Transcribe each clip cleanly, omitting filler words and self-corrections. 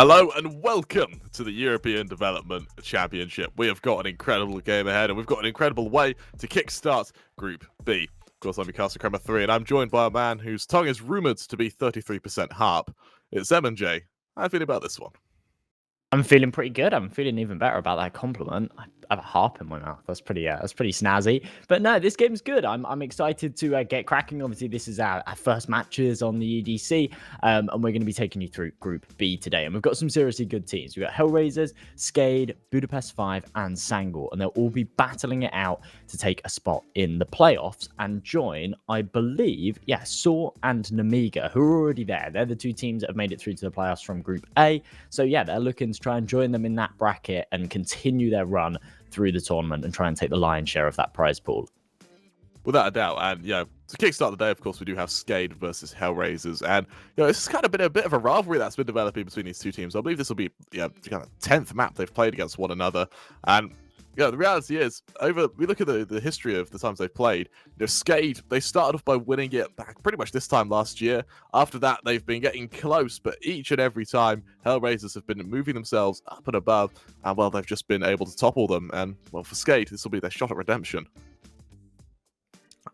Hello and welcome to the European Development Championship. We have got an incredible game ahead and we've got an incredible way to kickstart Group B. Of course, I'm your caster Kramer 3 and I'm joined by a man whose tongue is rumoured to be 33% harp. It's M&J. How are you feeling about this one? I'm feeling pretty good. I'm feeling even better about that compliment. I have a harp in my mouth. That's pretty snazzy. But no, this game's good. I'm excited to get cracking. Obviously, this is our first matches on the EDC, and we're going to be taking you through Group B today. And we've got some seriously good teams. We've got HellRaisers, SKADE, Budapest 5, and Sangor, and they'll all be battling it out to take a spot in the playoffs and join, I believe, Saw and Namiga, who are already there. They're the two teams that have made it through to the playoffs from Group A. So yeah, they're looking to try and join them in that bracket and continue their run through the tournament and try and take the lion's share of that prize pool. Without a doubt. And, to kickstart the day, of course, we do have SKADE versus HellRaisers. And, this has kind of been a bit of a rivalry that's been developing between these two teams. I believe this will be, the kind of 10th map they've played against one another. And, the reality is, we look at the history of the times they've played. SKADE, they started off by winning it back pretty much this time last year. After that, they've been getting close, but each and every time, HellRaisers have been moving themselves up and above, and, well, they've just been able to topple them. And, well, for SKADE, this will be their shot at redemption.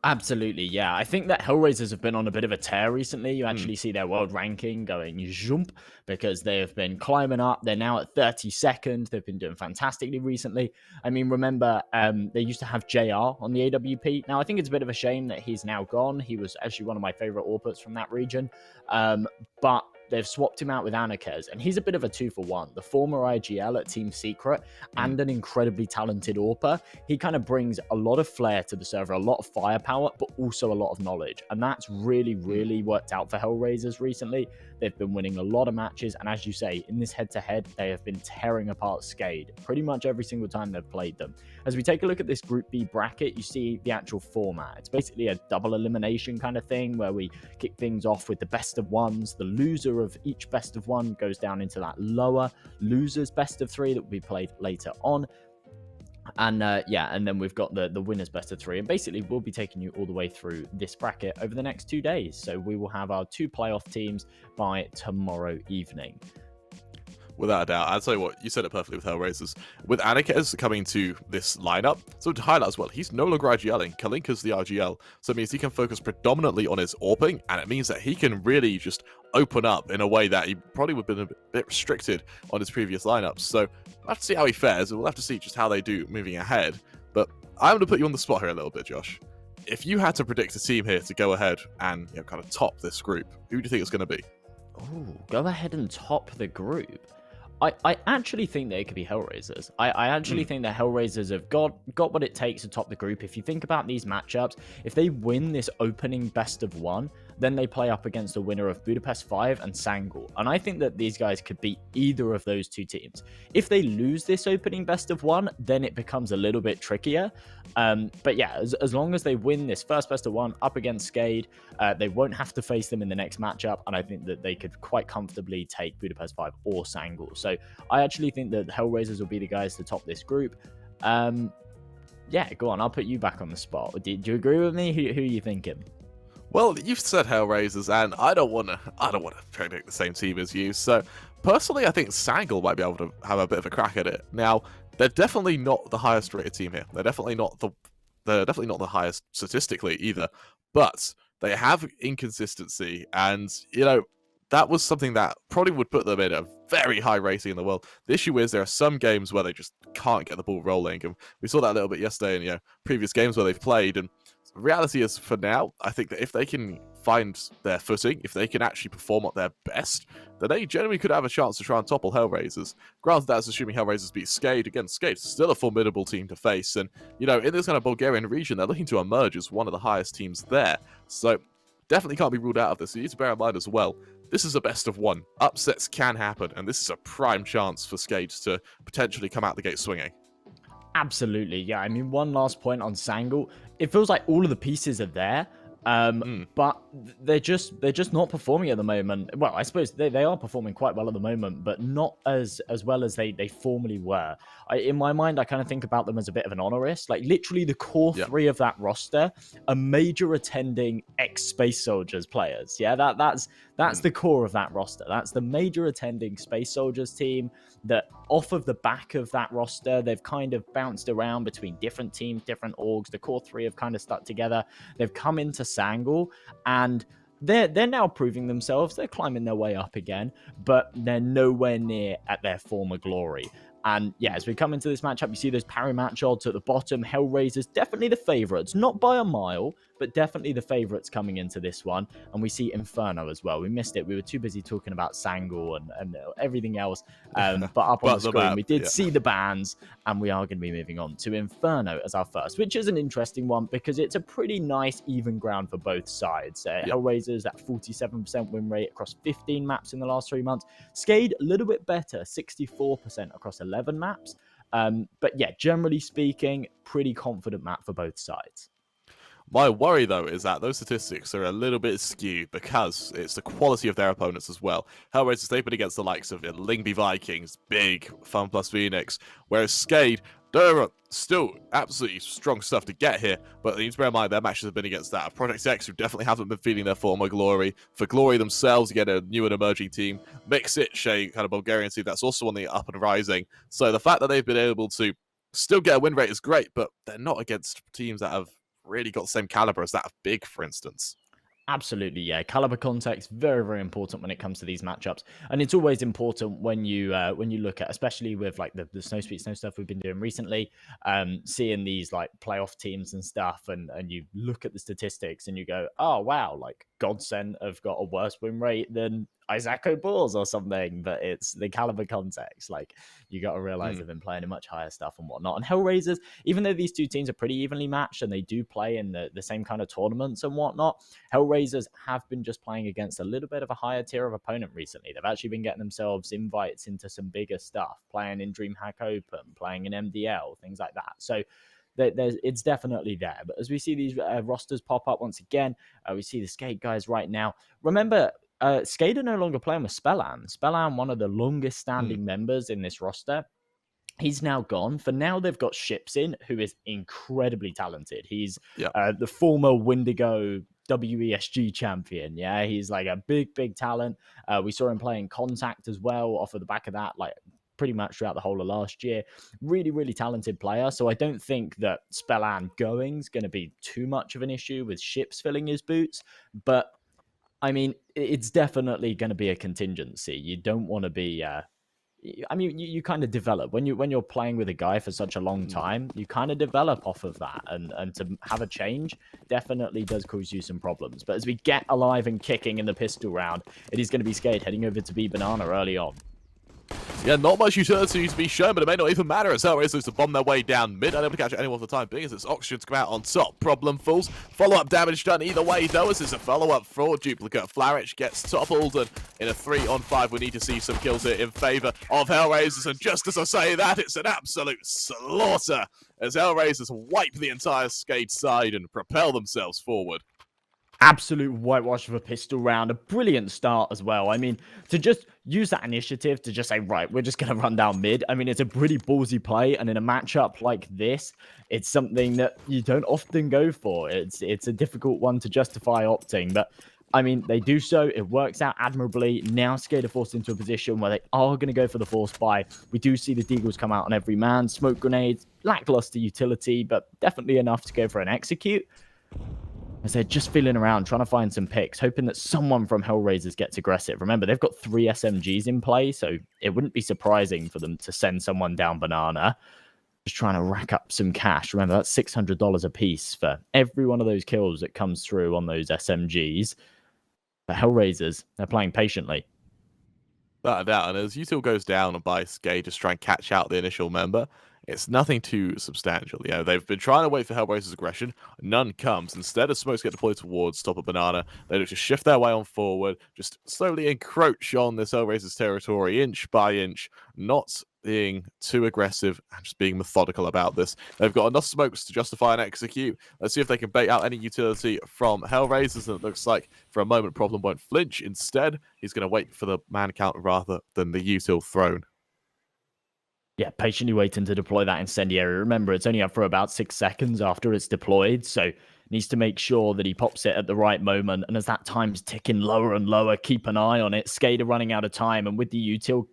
Absolutely, yeah. I think that HellRaisers have been on a bit of a tear recently. You actually see their world ranking going jump because they have been climbing up. They're now at 32nd. They've been doing fantastically recently. I mean, remember, they used to have JR on the AWP. Now, I think it's a bit of a shame that he's now gone. He was actually one of my favorite AWPers from that region. But they've swapped him out with Anarkez, and he's a bit of a 2-for-1. The former IGL at Team Secret and an incredibly talented AWPer. He kind of brings a lot of flair to the server, a lot of firepower, but also a lot of knowledge. And that's really, really worked out for HellRaisers recently. They've been winning a lot of matches, and as you say, in this head-to-head, they have been tearing apart SKADE pretty much every single time they've played them. As we take a look at this Group B bracket, you see the actual format. It's basically a double elimination kind of thing where we kick things off with the best of ones. The loser of each best of one goes down into that lower losers best of three that will be played later on. And and then we've got the winners best of three, and basically we'll be taking you all the way through this bracket over the next 2 days. So we will have our 2 playoff teams by tomorrow evening. Without a doubt. I'll tell you what, you said it perfectly with HellRaisers. With Anarkez coming to this lineup, so to highlight as well, he's no longer IGLing. Kalinka's the IGL, so it means he can focus predominantly on his AWPing, and it means that he can really just open up in a way that he probably would have been a bit restricted on his previous lineups. So we'll have to see how he fares, and we'll have to see just how they do moving ahead. But I'm going to put you on the spot here a little bit, Josh. If you had to predict a team here to go ahead and kind of top this group, who do you think it's going to be? Oh, go ahead and top the group. I actually think that it could be HellRaisers. I actually think that HellRaisers have got what it takes to top the group. If you think about these matchups, if they win this opening best of one, then they play up against the winner of Budapest 5 and Sangor. And I think that these guys could beat either of those two teams. If they lose this opening best of one, then it becomes a little bit trickier. But yeah, as long as they win this first best of one up against SKADE, they won't have to face them in the next matchup. And I think that they could quite comfortably take Budapest 5 or Sangor. So I actually think that HellRaisers will be the guys to top this group. Yeah, go on. I'll put you back on the spot. Do you agree with me? Who are you thinking? Well, you've said HellRaisers, and I don't want to predict the same team as you. So, personally, I think Sangor might be able to have a bit of a crack at it. Now, they're definitely not the highest rated team here. They're definitely not the highest statistically either. But they have inconsistency, and that was something that probably would put them in a very high rating in the world. The issue is there are some games where they just can't get the ball rolling, and we saw that a little bit yesterday in previous games where they've played. And the reality is, for now, I think that if they can find their footing, if they can actually perform at their best, then they generally could have a chance to try and topple HellRaisers. Granted, that's assuming HellRaisers beat SKADE. Again, SKADE's still a formidable team to face, and in this kind of Bulgarian region, they're looking to emerge as one of the highest teams there. So definitely can't be ruled out of this. You need to bear in mind as well, this is a best of one. Upsets can happen, and this is a prime chance for SKADE to potentially come out the gate swinging. Absolutely, yeah. I mean, one last point on Sangor. It feels like all of the pieces are there, But they're just not performing at the moment. Well, I suppose they are performing quite well at the moment, but not as well as they formerly were. In my mind, I kind of think about them as a bit of an honorist. Like literally, the core three of that roster are major attending ex-Space Soldiers players. Yeah, that's the core of that roster. That's the major attending Space Soldiers team. That off of the back of that roster, they've kind of bounced around between different teams, different orgs. The core three have kind of stuck together. They've come into Sangle, and they're now proving themselves. They're climbing their way up again, but they're nowhere near at their former glory. And yeah, as we come into this matchup, you see those parry match odds at the bottom. HellRaisers, definitely the favorites, not by a mile, but definitely the favorites coming into this one. And we see Inferno as well. We missed it. We were too busy talking about Sangle and everything else. But up on the screen, we did see the bans, and we are going to be moving on to Inferno as our first, which is an interesting one because it's a pretty nice even ground for both sides. HellRaisers at 47% win rate across 15 maps in the last 3 months. SKADE, a little bit better, 64% across 11 maps. But yeah, generally speaking, pretty confident map for both sides. My worry, though, is that those statistics are a little bit skewed because it's the quality of their opponents as well. HellRaisers, they've been against the likes of Lingby Vikings, Big, Fun Plus Phoenix, whereas SKADE, they're still absolutely strong stuff to get here, but you need to bear in mind their matches have been against that of Project X, who definitely haven't been feeling their former glory. For Glory themselves, you get a new and emerging team. Mixit, Shay, kind of Bulgarian team, that's also on the up and rising. So the fact that they've been able to still get a win rate is great, but they're not against teams that have really got the same caliber as that of Big, for instance. Absolutely, yeah. Caliber context, very, very important when it comes to these matchups, and it's always important when you look at, especially with like the snow speed snow stuff we've been doing recently, seeing these like playoff teams and stuff, and you look at the statistics and you go, oh wow, like Godsend have got a worse win rate than Isaaco Balls or something, but it's the caliber context. Like you got to realize they've been playing in much higher stuff and whatnot. And HellRaisers, even though these two teams are pretty evenly matched and they do play in the same kind of tournaments and whatnot, HellRaisers have been just playing against a little bit of a higher tier of opponent recently. They've actually been getting themselves invites into some bigger stuff, playing in DreamHack Open, playing in MDL, things like that. So it's definitely there. But as we see these rosters pop up once again, we see the SKADE guys right now. Remember, SKADE are no longer playing with Spellan. Spellan, one of the longest standing members in this roster, he's now gone. For now, they've got Shipsin, who is incredibly talented. He's the former Wendigo WESG champion. Yeah, he's like a big talent. We saw him playing Contact as well off of the back of that, like pretty much throughout the whole of last year. Really talented player. So I don't think that Spellan going's going to be too much of an issue with Ships filling his boots. But I mean, it's definitely going to be a contingency. You don't want to be. I mean, you kind of develop when you're playing with a guy for such a long time. You kind of develop off of that, and to have a change definitely does cause you some problems. But as we get alive and kicking in the pistol round, it is going to be SKADE heading over to bo1 early on. Yeah, not much utility to be shown, but it may not even matter as HellRaisers to bomb their way down mid, unable to catch anyone for the time being as it's Oxygen to come out on top. Problem falls. Follow-up damage done either way, though, as it's a follow-up for Duplicate. Flaric gets toppled, and in a 3-on-5, we need to see some kills here in favour of HellRaisers, and just as I say that, it's an absolute slaughter as HellRaisers wipe the entire SKADE side and propel themselves forward. Absolute whitewash of a pistol round. A brilliant start as well. I mean, to just use that initiative to just say, right, we're just going to run down mid. I mean, it's a pretty ballsy play. And in a matchup like this, it's something that you don't often go for. It's a difficult one to justify opting. But, I mean, they do so. It works out admirably. Now SKADE are forced into a position where they are going to go for the force buy. We do see the deagles come out on every man. Smoke grenades, lackluster utility, but definitely enough to go for an execute. As they're just feeling around, trying to find some picks, hoping that someone from HellRaisers gets aggressive. Remember, they've got 3 SMGs in play, so it wouldn't be surprising for them to send someone down banana. Just trying to rack up some cash. Remember, that's $600 a piece for every one of those kills that comes through on those SMGs. But HellRaisers, they're playing patiently. Without a doubt, and as Util goes down by SKADE, just try and catch out the initial member, it's nothing too substantial. You know, they've been trying to wait for HellRaisers' aggression. None comes. Instead of smokes get deployed towards top of banana, they look to shift their way on forward, just slowly encroach on this HellRaisers territory inch by inch, not being too aggressive and just being methodical about this. They've got enough smokes to justify and execute. Let's see if they can bait out any utility from HellRaisers, and it looks like for a moment Problem won't flinch. Instead, he's going to wait for the man count rather than the util thrown. Yeah, patiently waiting to deploy that incendiary. Remember, it's only up for about 6 seconds after it's deployed, so needs to make sure that he pops it at the right moment. And as that time's ticking lower and lower, keep an eye on it. SKADE are running out of time, and with the util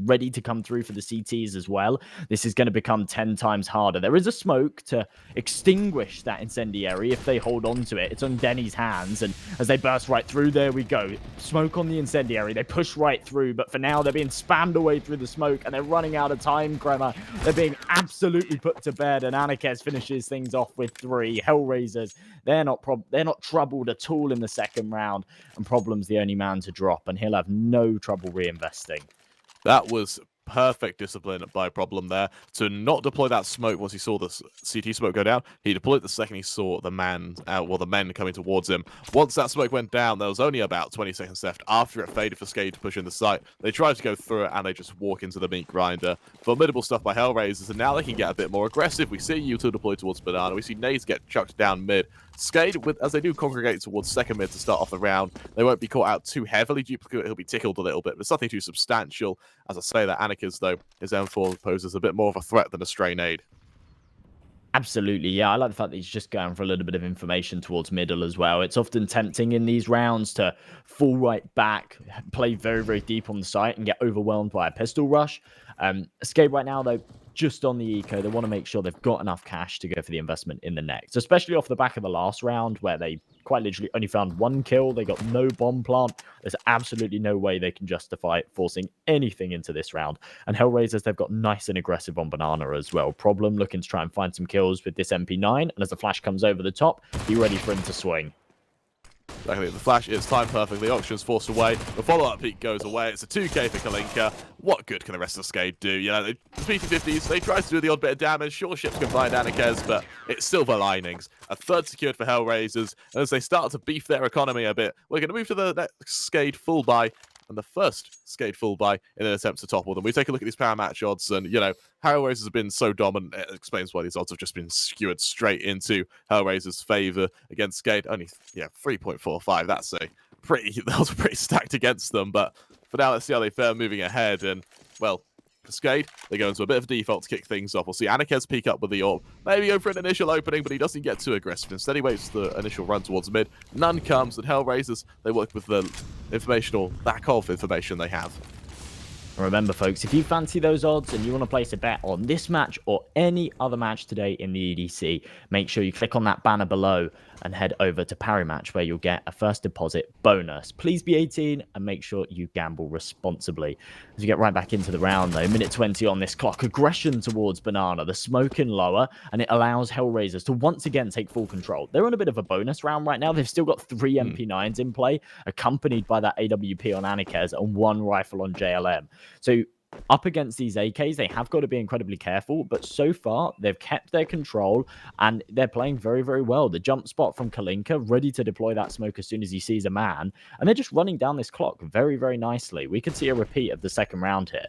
ready to come through for the CTs as well, this is going to become 10 times harder. There is a smoke to extinguish that incendiary if they hold on to it. It's on Denny's hands, and as they burst right through, there we go. Smoke on the incendiary. They push right through, but for now, they're being spammed away through the smoke, and they're running out of time, Crema. They're being absolutely put to bed, and Anarchez finishes things off with 3. HellRaisers, they're not troubled at all in the second round, and Problem's the only man to drop, and he'll have no trouble reinvesting. That was perfect discipline by Problem there to not deploy that smoke once he saw the CT smoke go down. He deployed the second he saw the men coming towards him. Once that smoke went down, there was only about 20 seconds left after it faded for SKADE to push in the site. They tried to go through it, and they just walk into the meat grinder. Formidable stuff by HellRaisers, and now they can get a bit more aggressive. We see U2 deploy towards Banana. We see nades get chucked down mid. SKADE, as they do congregate towards second mid to start off the round, they won't be caught out too heavily. Duplicate, he'll be tickled a little bit, but it's nothing too substantial. As I say, that Anarchez, though, his M4 poses a bit more of a threat than a stray nade. Absolutely, yeah. I like the fact that he's just going for a little bit of information towards middle as well. It's often tempting in these rounds to fall right back, play very, very deep on the site, and get overwhelmed by a pistol rush. SKADE right now, though, just on the eco, they want to make sure they've got enough cash to go for the investment in the next, especially off the back of the last round where they quite literally only found 1 kill. They got no bomb plant. There's absolutely no way they can justify forcing anything into this round. And HellRaisers, they've got nice and aggressive on Banana as well. Problem looking to try and find some kills with this MP9, and as the flash comes over the top, be ready for him to swing. Exactly, the flash is timed perfectly. Oxygen's forced away. The follow-up peak goes away. It's a 2k for Kalinka. What good can the rest of SKADE do? You know, the PT-50s, they try to do the odd bit of damage. Sure, ships can find Anarchez, but it's silver linings. A third secured for HellRaisers. And as they start to beef their economy a bit, we're going to move to the next SKADE full buy. And the first SKADE full buy in an attempt to topple them. We take a look at these power match odds, and, you know, HellRaisers have been so dominant. It explains why these odds have just been skewered straight into HellRaisers' favor against SKADE. Only, 3.45. That was pretty stacked against them. But for now, let's see how they fare moving ahead. And, well, for SKADE, they go into a bit of a default to kick things off. We'll see Anarchez peek up with the orb. Maybe go for an initial opening, but he doesn't get too aggressive. Instead, he waits for the initial run towards mid. None comes, and HellRaisers, they work with the informational lack of information they have. Remember, folks, if you fancy those odds and you want to place a bet on this match or any other match today in the EDC, make sure you click on that banner below and head over to Parimatch, where you'll get a first deposit bonus. Please be 18 and make sure you gamble responsibly. As we get right back into the round, though, minute 20 on this clock, aggression towards Banana, the smoking lower, and it allows HellRaisers to once again take full control. They're on a bit of a bonus round right now. They've still got 3 MP9s in play, accompanied by that AWP on Anarchez and 1 rifle on JLM. So up against these AKs, they have got to be incredibly careful, but so far they've kept their control and they're playing very, very well. The jump spot from Kalinka, ready to deploy that smoke as soon as he sees a man, and they're just running down this clock very, very nicely. We could see a repeat of the second round here.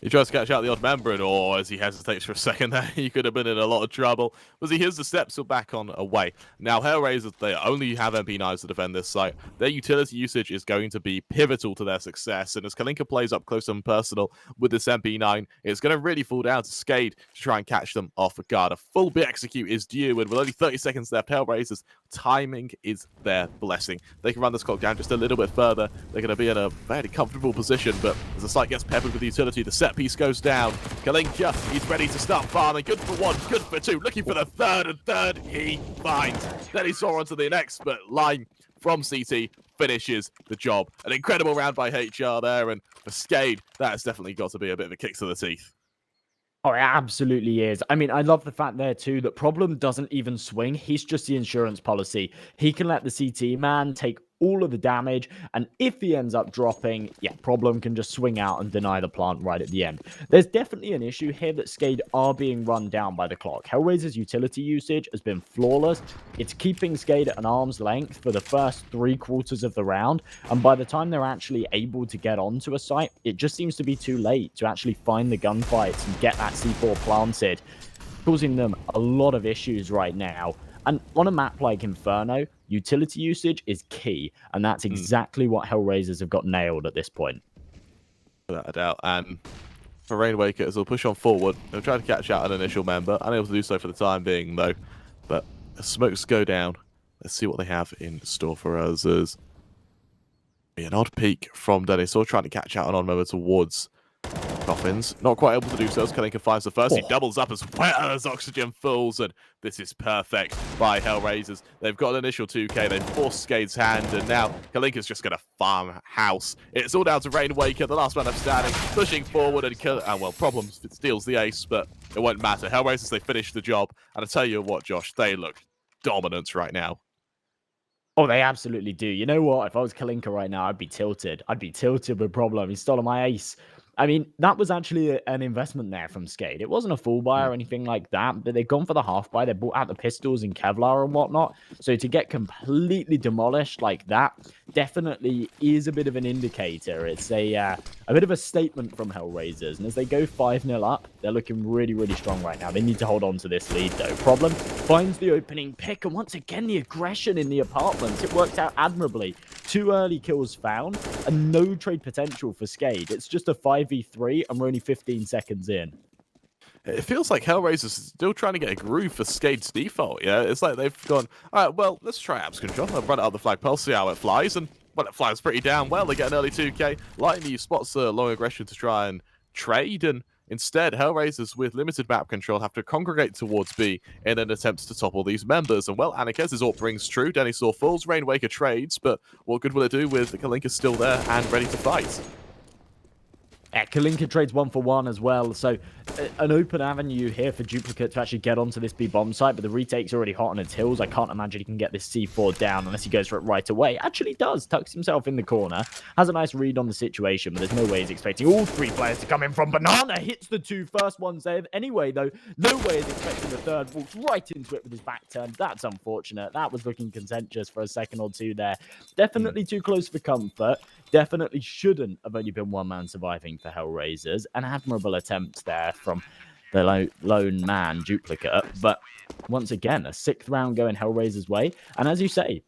He tries to catch out the odd member, and as he hesitates for a second there, he could have been in a lot of trouble. As he hears the steps back on away. Now, HellRaisers, they only have MP9s to defend this site. Their utility usage is going to be pivotal to their success, and as Kalinka plays up close and personal with this MP9, it's going to really fall down to SKADE to try and catch them off guard. A full bit execute is due, and with only 30 seconds left, HellRaisers, timing is their blessing. They can run this clock down just a little bit further. They're going to be in a very comfortable position, but as the site gets peppered with utility, the set piece goes down. Kalinka, he's ready to start farming. Good for 1, good for 2. Looking for the third, and third he finds. Then he saw onto the next, but line from CT finishes the job. An incredible round by HR there, and for SKADE, that has definitely got to be a bit of a kick to the teeth. Oh, it absolutely is. I mean, I love the fact there too that Problem doesn't even swing. He's just the insurance policy. He can let the CT man take all of the damage, and if he ends up dropping, yeah, Problem can just swing out and deny the plant right at the end. There's definitely an issue here that SKADE are being run down by the clock. HellRaisers' utility usage has been flawless. It's keeping SKADE at an arm's length for the first 3/4 of the round, and by the time they're actually able to get onto a site, it just seems to be too late to actually find the gunfights and get that C4 planted, causing them a lot of issues right now. And on a map like Inferno, utility usage is key, and that's exactly what HellRaisers have got nailed at this point. Without a doubt. And for Rainwakers, they'll push on forward. They'll try to catch out an initial member, unable to do so for the time being, though. But as smokes go down, let's see what they have in store for us. There's an odd peek from Denisaur, trying to catch out an odd member towards Coffins. Not quite able to do so as Kalinka finds the first. He doubles up as well as Oxygen falls, and this is perfect by HellRaisers. They've got an initial 2k, they've forced SKADE's hand, and now Kalinka's just going to farm house. It's all down to Rainwaker, the last man up standing, pushing forward and well, Problem steals the ace, but it won't matter. HellRaisers, they finished the job, and I tell you what, Josh, they look dominant right now. Oh, they absolutely do. You know what? If I was Kalinka right now, I'd be tilted. I'd be tilted with Problem. He's stolen my ace. I mean, that was actually an investment there from SKADE. It wasn't a full buy or anything like that, but they've gone for the half buy. They bought out the pistols and Kevlar and whatnot. So to get completely demolished like that definitely is a bit of an indicator. It's a bit of a statement from HellRaisers. And as they go 5-0 up, they're looking really, really strong right now. They need to hold on to this lead, though. Problem finds the opening pick, and once again, the aggression in the apartments. It worked out admirably. 2 early kills found, and no trade potential for SKADE. It's just a 5v3, and we're only 15 seconds in. It feels like HellRaisers is still trying to get a groove for SKADE's default, yeah? It's like they've gone, all right, well, let's try abs control. I'll run it up the flagpole, see how it flies, and well, it flies pretty damn well. They get an early 2k. Lightning spots the long aggression to try and trade, and instead, HellRaisers with limited map control have to congregate towards B in an attempt to topple these members. And well, Anakez's AWP rings true. Denisaur falls, Rainwaker trades, but what good will it do with Kalinka still there and ready to fight? Kalinka trades 1-for-1 as well, so an open avenue here for Duplicate to actually get onto this B bomb site, but the retake's already hot on its heels. I can't imagine he can get this C4 down unless he goes for it right away. Actually does, tucks himself in the corner, has a nice read on the situation, but there's no way he's expecting all 3 players to come in from Banana. Hits the 2 first ones there. Anyway, though, no way is expecting the third. Walks right into it with his back turn. That's unfortunate. That was looking contentious for a second or two there. Definitely too close for comfort. Definitely shouldn't have only been one man surviving for HellRaisers. An admirable attempt there from the lone man, Duplicate. But once again, a 6th round going HellRaisers' way. And as you say,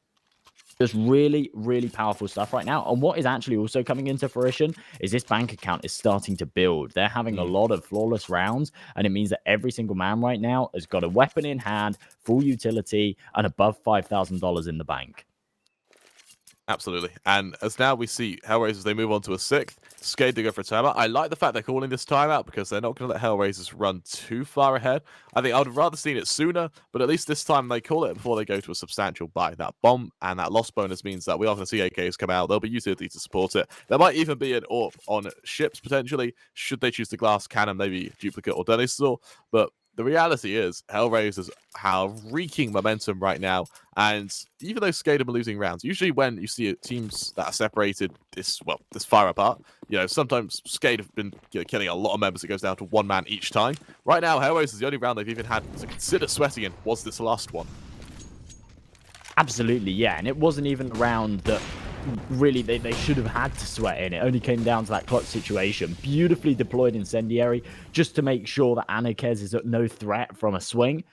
just really, really powerful stuff right now. And what is actually also coming into fruition is this bank account is starting to build. They're having a lot of flawless rounds, and it means that every single man right now has got a weapon in hand, full utility, and above $5,000 in the bank. Absolutely. And as now we see HellRaisers, they move on to a 6th. SKADE to go for a timeout. I like the fact they're calling this timeout because they're not going to let HellRaisers run too far ahead. I think I would have rather seen it sooner, but at least this time they call it before they go to a substantial buy. That bomb and that loss bonus means that we are going to see AKs come out. There'll be utility to support it. There might even be an AWP on ships, potentially, should they choose the glass cannon, maybe Duplicate or Denisaur. But the reality is, HellRaisers have reeking momentum right now, and even though SKADE are losing rounds, usually when you see teams that are separated this far apart, sometimes SKADE have been killing a lot of members. It goes down to 1 man each time. Right now, HellRaisers, the only round they've even had to consider sweating in was this last one. Absolutely, yeah, and it wasn't even a round that really they should have had to sweat in. It only came down to that clutch situation. Beautifully deployed incendiary just to make sure that Anakez is at no threat from a swing.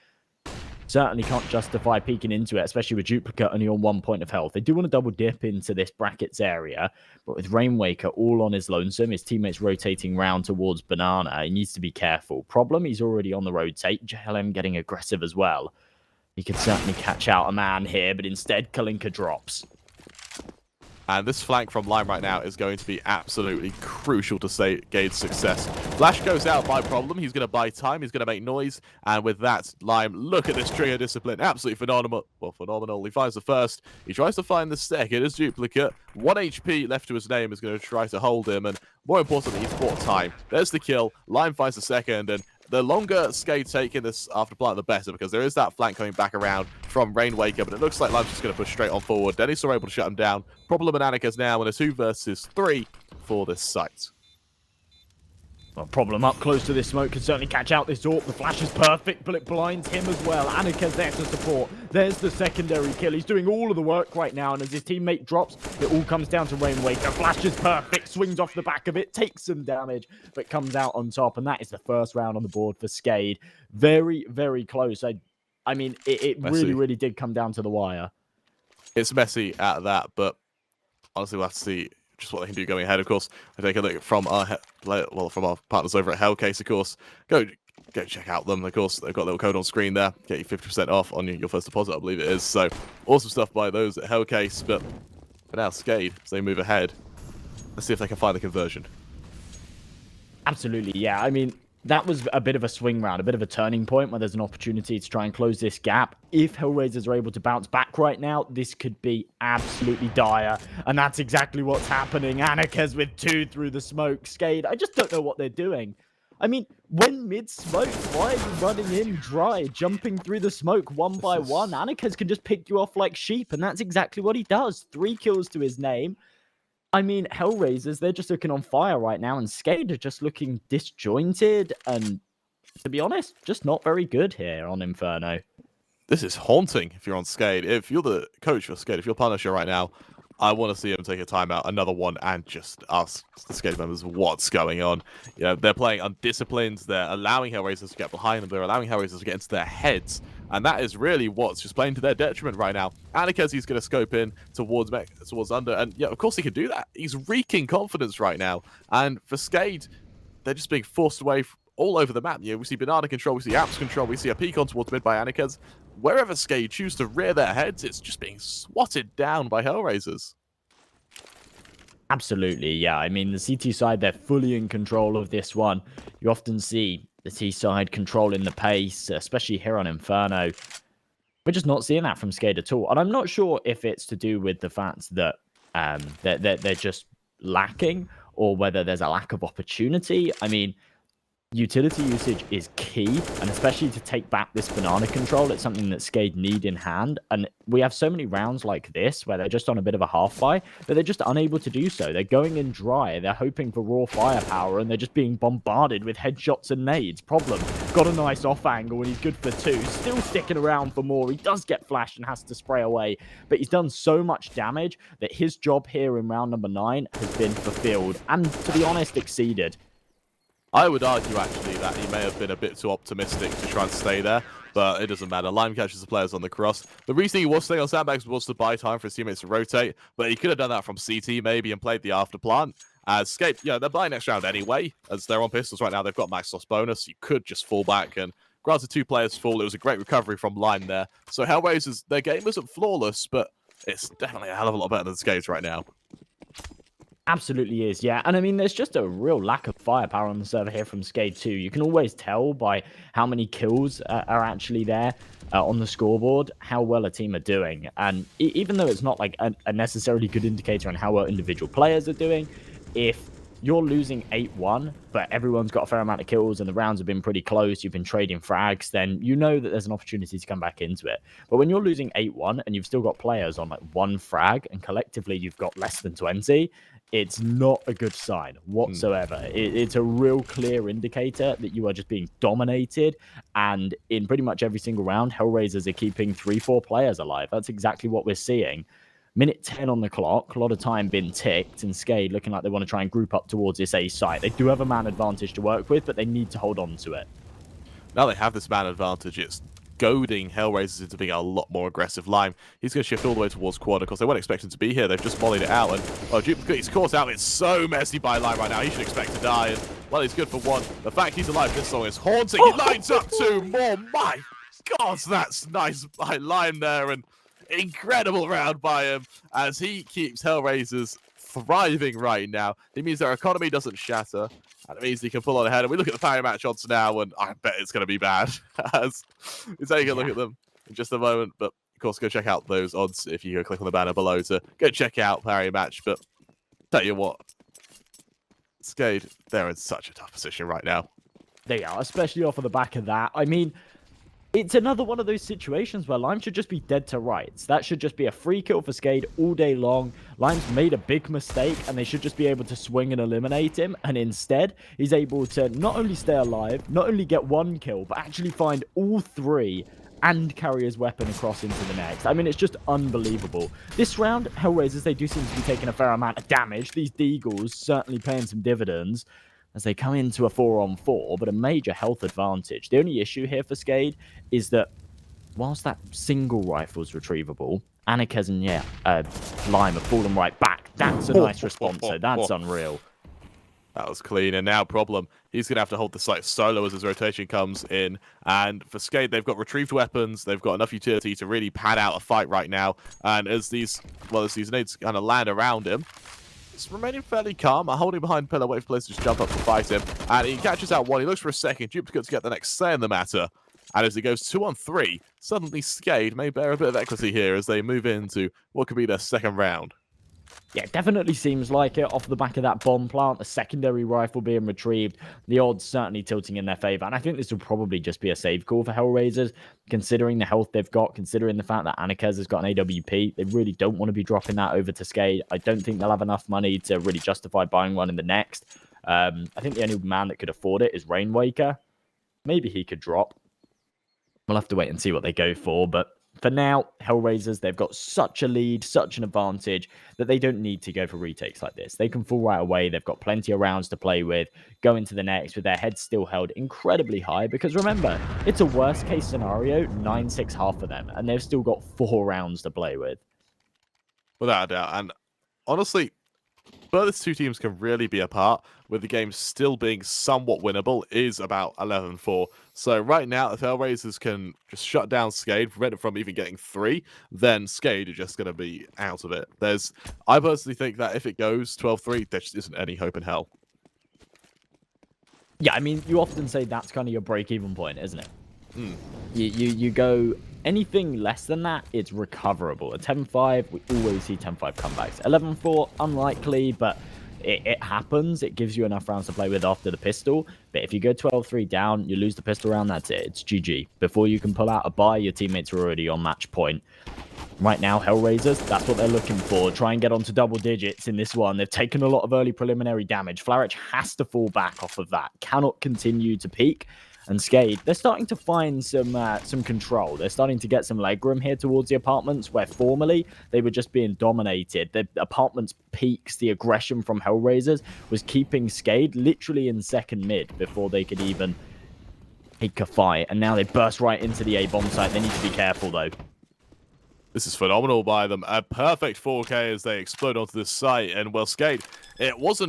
Certainly can't justify peeking into it, especially with Duplicate only on 1 point of health. They do want to double dip into this brackets area, but with Rainwaker all on his lonesome, his teammates rotating round towards Banana, he needs to be careful. Problem, he's already on the rotate. JLM getting aggressive as well. He could certainly catch out a man here, but instead Kalinka drops. And this flank from Lime right now is going to be absolutely crucial to SKADE's success. Flash goes out by Problem. He's going to buy time. He's going to make noise. And with that, Lime, look at this trigger discipline. Absolutely phenomenal. Well, phenomenal. He finds the first. He tries to find the second. It's Duplicate. 1 HP left to his name is going to try to hold him. And more importantly, he's bought time. There's the kill. Lime finds the second. And the longer SKADE taking this after plant, the better, because there is that flank coming back around from Rainwaker, but it looks like Lime's just going to push straight on forward. Dennis are able to shut him down. Problem and Annika's now in a 2 versus 3 for this site. Well, Problem up close to this smoke can certainly catch out this AWP. The flash is perfect, but it blinds him as well. Annika's there to support. There's the secondary kill. He's doing all of the work right now, and as his teammate drops, it all comes down to Rainwaker. Flash is perfect, swings off the back of it, takes some damage, but comes out on top, and that is the first round on the board for SKADE. Very, very close. I mean, it really, really did come down to the wire. It's messy at that, but honestly, we'll have to see just what they can do going ahead. Of course, I take a look from our from our partners over at Hellcase. Of course, go check out them. Of course, they've got a little code on screen there. Get you 50% off on your first deposit, I believe it is. So awesome stuff by those at Hellcase. But for now, SKADE, as they move ahead, let's see if they can find the conversion. Absolutely, yeah. I mean, that was a bit of a swing round, a bit of a turning point where there's an opportunity to try and close this gap. If HellRaisers are able to bounce back right now, this could be absolutely dire. And that's exactly what's happening. Annika's with 2 through the smoke. SKADE, I just don't know what they're doing. I mean, when mid-smoke, why are you running in dry, jumping through the smoke one by one? Annika's can just pick you off like sheep, and that's exactly what he does. 3 kills to his name. I mean, HellRaisers, they're just looking on fire right now, and SKADE are just looking disjointed, and to be honest, just not very good here on Inferno. This is haunting if you're on SKADE. If you're the coach for SKADE, if you're Punisher right now, I want to see him take a timeout, another one, and just ask the SKADE members what's going on. You know, they're playing undisciplined, they're allowing HellRaisers to get behind them, they're allowing HellRaisers to get into their heads, and that is really what's just playing to their detriment right now. Annika's he's going to scope in towards under, and yeah, of course he can do that. He's reeking confidence right now, and for SKADE, they're just being forced away all over the map. You know, we see Banana control, we see Apps control, we see a peek on towards mid by Annika's. Wherever SKADE choose to rear their heads, it's just being swatted down by HellRaisers. Absolutely, yeah. I mean, the CT side, they're fully in control of this one. You often see the T side controlling the pace, especially here on Inferno. We're just not seeing that from SKADE at all. And I'm not sure if it's to do with the fact that they're just lacking, or whether there's a lack of opportunity. I mean, utility usage is key, and especially to take back this banana control, it's something that SKADE need in hand. And we have so many rounds like this where they're just on a bit of a half-buy, but they're just unable to do so. They're going in dry, they're hoping for raw firepower, and they're just being bombarded with headshots and nades. Problem, got a nice off angle, and he's good for 2. Still sticking around for more. He does get flashed and has to spray away, but he's done so much damage that his job here in round number 9 has been fulfilled, and to be honest, exceeded. I would argue, actually, that he may have been a bit too optimistic to try and stay there, but it doesn't matter. Lime catches the players on the cross. The reason he was staying on sandbags was to buy time for his teammates to rotate, but he could have done that from CT maybe and played the after plant. As SKADE, you know, they're buying next round anyway, as they're on pistols right now. They've got max loss bonus. You could just fall back, and granted 2 players fall. It was a great recovery from Lime there. So HellRaisers, their game isn't flawless, but it's definitely a hell of a lot better than SKADE's right now. Absolutely is, yeah. And I mean, there's just a real lack of firepower on the server here from SKADE too. You can always tell by how many kills are actually there on the scoreboard, how well a team are doing. And even though it's not like a necessarily good indicator on how well individual players are doing, if you're losing 8-1, but everyone's got a fair amount of kills and the rounds have been pretty close, you've been trading frags, then you know that there's an opportunity to come back into it. But when you're losing 8-1 and you've still got players on like 1 frag and collectively you've got less than 20, it's not a good sign whatsoever. It's a real clear indicator that you are just being dominated, and in pretty much every single round, HellRaisers are keeping 3-4 players alive. That's exactly what we're seeing. Minute 10 on the clock, a lot of time been ticked, and SKADE looking like they want to try and group up towards this A site. They do have a man advantage to work with, but they need to hold on to it. Now they have this man advantage, it's goading HellRaisers into being a lot more aggressive. Lime, he's going to shift all the way towards quad. Of course, they weren't expecting to be here. They've just mollied it out, and oh, he's caught out. It's so messy by Lime right now. He should expect to die, and well, he's good for 1. The fact he's alive this long is haunting. He lines up 2 more. My God, that's nice by Lime there, and incredible round by him as he keeps HellRaisers thriving right now. It means their economy doesn't shatter, and it means he can pull on ahead. And we look at the parry match odds now, and I bet it's going to be bad. As we take a look at them in just a moment. But of course, go check out those odds if you go click on the banner below to go check out parry match. But tell you what, SKADE, they're in such a tough position right now. They are, especially off of the back of that. I mean, it's another one of those situations where Lime should just be dead to rights. That should just be a free kill for SKADE all day long. Lime's made a big mistake, and they should just be able to swing and eliminate him. And instead, he's able to not only stay alive, not only get one kill, but actually find all three and carry his weapon across into the next. I mean, it's just unbelievable. This round, HellRaisers, they do seem to be taking a fair amount of damage. These Deagles certainly paying some dividends as they come into a 4-on-4, but a major health advantage. The only issue here for SKADE is that whilst that single rifle is retrievable, Anikez and Lime have fallen right back. That's a nice response, so that's unreal. That was clean, and now problem, he's going to have to hold the site solo as his rotation comes in, and for SKADE, they've got retrieved weapons, they've got enough utility to really pad out a fight right now, and as these nades kind of land around him, it's remaining fairly calm, holding behind pillar, waiting for players to just jump up to fight him, and he catches out one, he looks for a second, Duplicate to get the next say in the matter, and as he goes 2-on-3, suddenly SKADE may bear a bit of equity here as they move into what could be their second round. Yeah, it definitely seems like it off the back of that bomb plant, a secondary rifle being retrieved, the odds certainly tilting in their favor. And I think this will probably just be a save call for HellRaisers, considering the health they've got, considering the fact that Anikez has got an AWP. They really don't want to be dropping that over to SKADE. I don't think they'll have enough money to really justify buying one in the next. I think the only man that could afford it is Rainwaker. Maybe he could drop. We'll have to wait and see what they go for, but for now, HellRaisers, they've got such a lead, such an advantage, that they don't need to go for retakes like this. They can fall right away. They've got plenty of rounds to play with, go into the next with their heads still held incredibly high, because remember, it's a worst-case scenario, 9-6 half for them, and they've still got 4 rounds to play with. Without a doubt, and honestly, furthest two teams can really be apart, with the game still being somewhat winnable, is about 11-4. So right now, if HellRaisers can just shut down SKADE, prevent it from even getting 3, then SKADE are just going to be out of it. I personally think that if it goes 12-3, there just isn't any hope in hell. Yeah, I mean, you often say that's kind of your break-even point, isn't it? Mm. You go anything less than that, it's recoverable. At 10-5, we always see 10-5 comebacks. 11-4, unlikely, but it happens. It gives you enough rounds to play with after the pistol. But if you go 12-3 down, you lose the pistol round, that's it. It's GG. Before you can pull out a buy, your teammates are already on match point. Right now, HellRaisers, that's what they're looking for. Try and get onto double digits in this one. They've taken a lot of early preliminary damage. Flaric has to fall back off of that. Cannot continue to peak. And SKADE, they're starting to find some control. They're starting to get some legroom here towards the apartments, where formerly they were just being dominated. The apartments peaks, the aggression from HellRaisers was keeping SKADE literally in second mid before they could even take a fight. And now they burst right into the A-bomb site. They need to be careful, though. This is phenomenal by them. A perfect 4K as they explode onto this site. And, well, SKADE, it was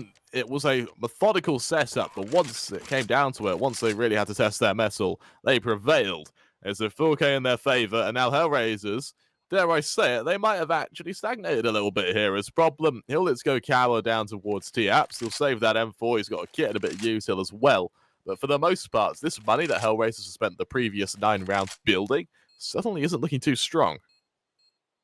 a methodical setup, but once it came down to it, once they really had to test their mettle, they prevailed. There's a 4K in their favor, and now HellRaisers, dare I say it, they might have actually stagnated a little bit here. As problem, he'll let's go cower down towards T-Apps. He'll save that M4. He's got a kit and a bit of util as well. But for the most part, this money that HellRaisers has spent the previous 9 rounds building certainly isn't looking too strong.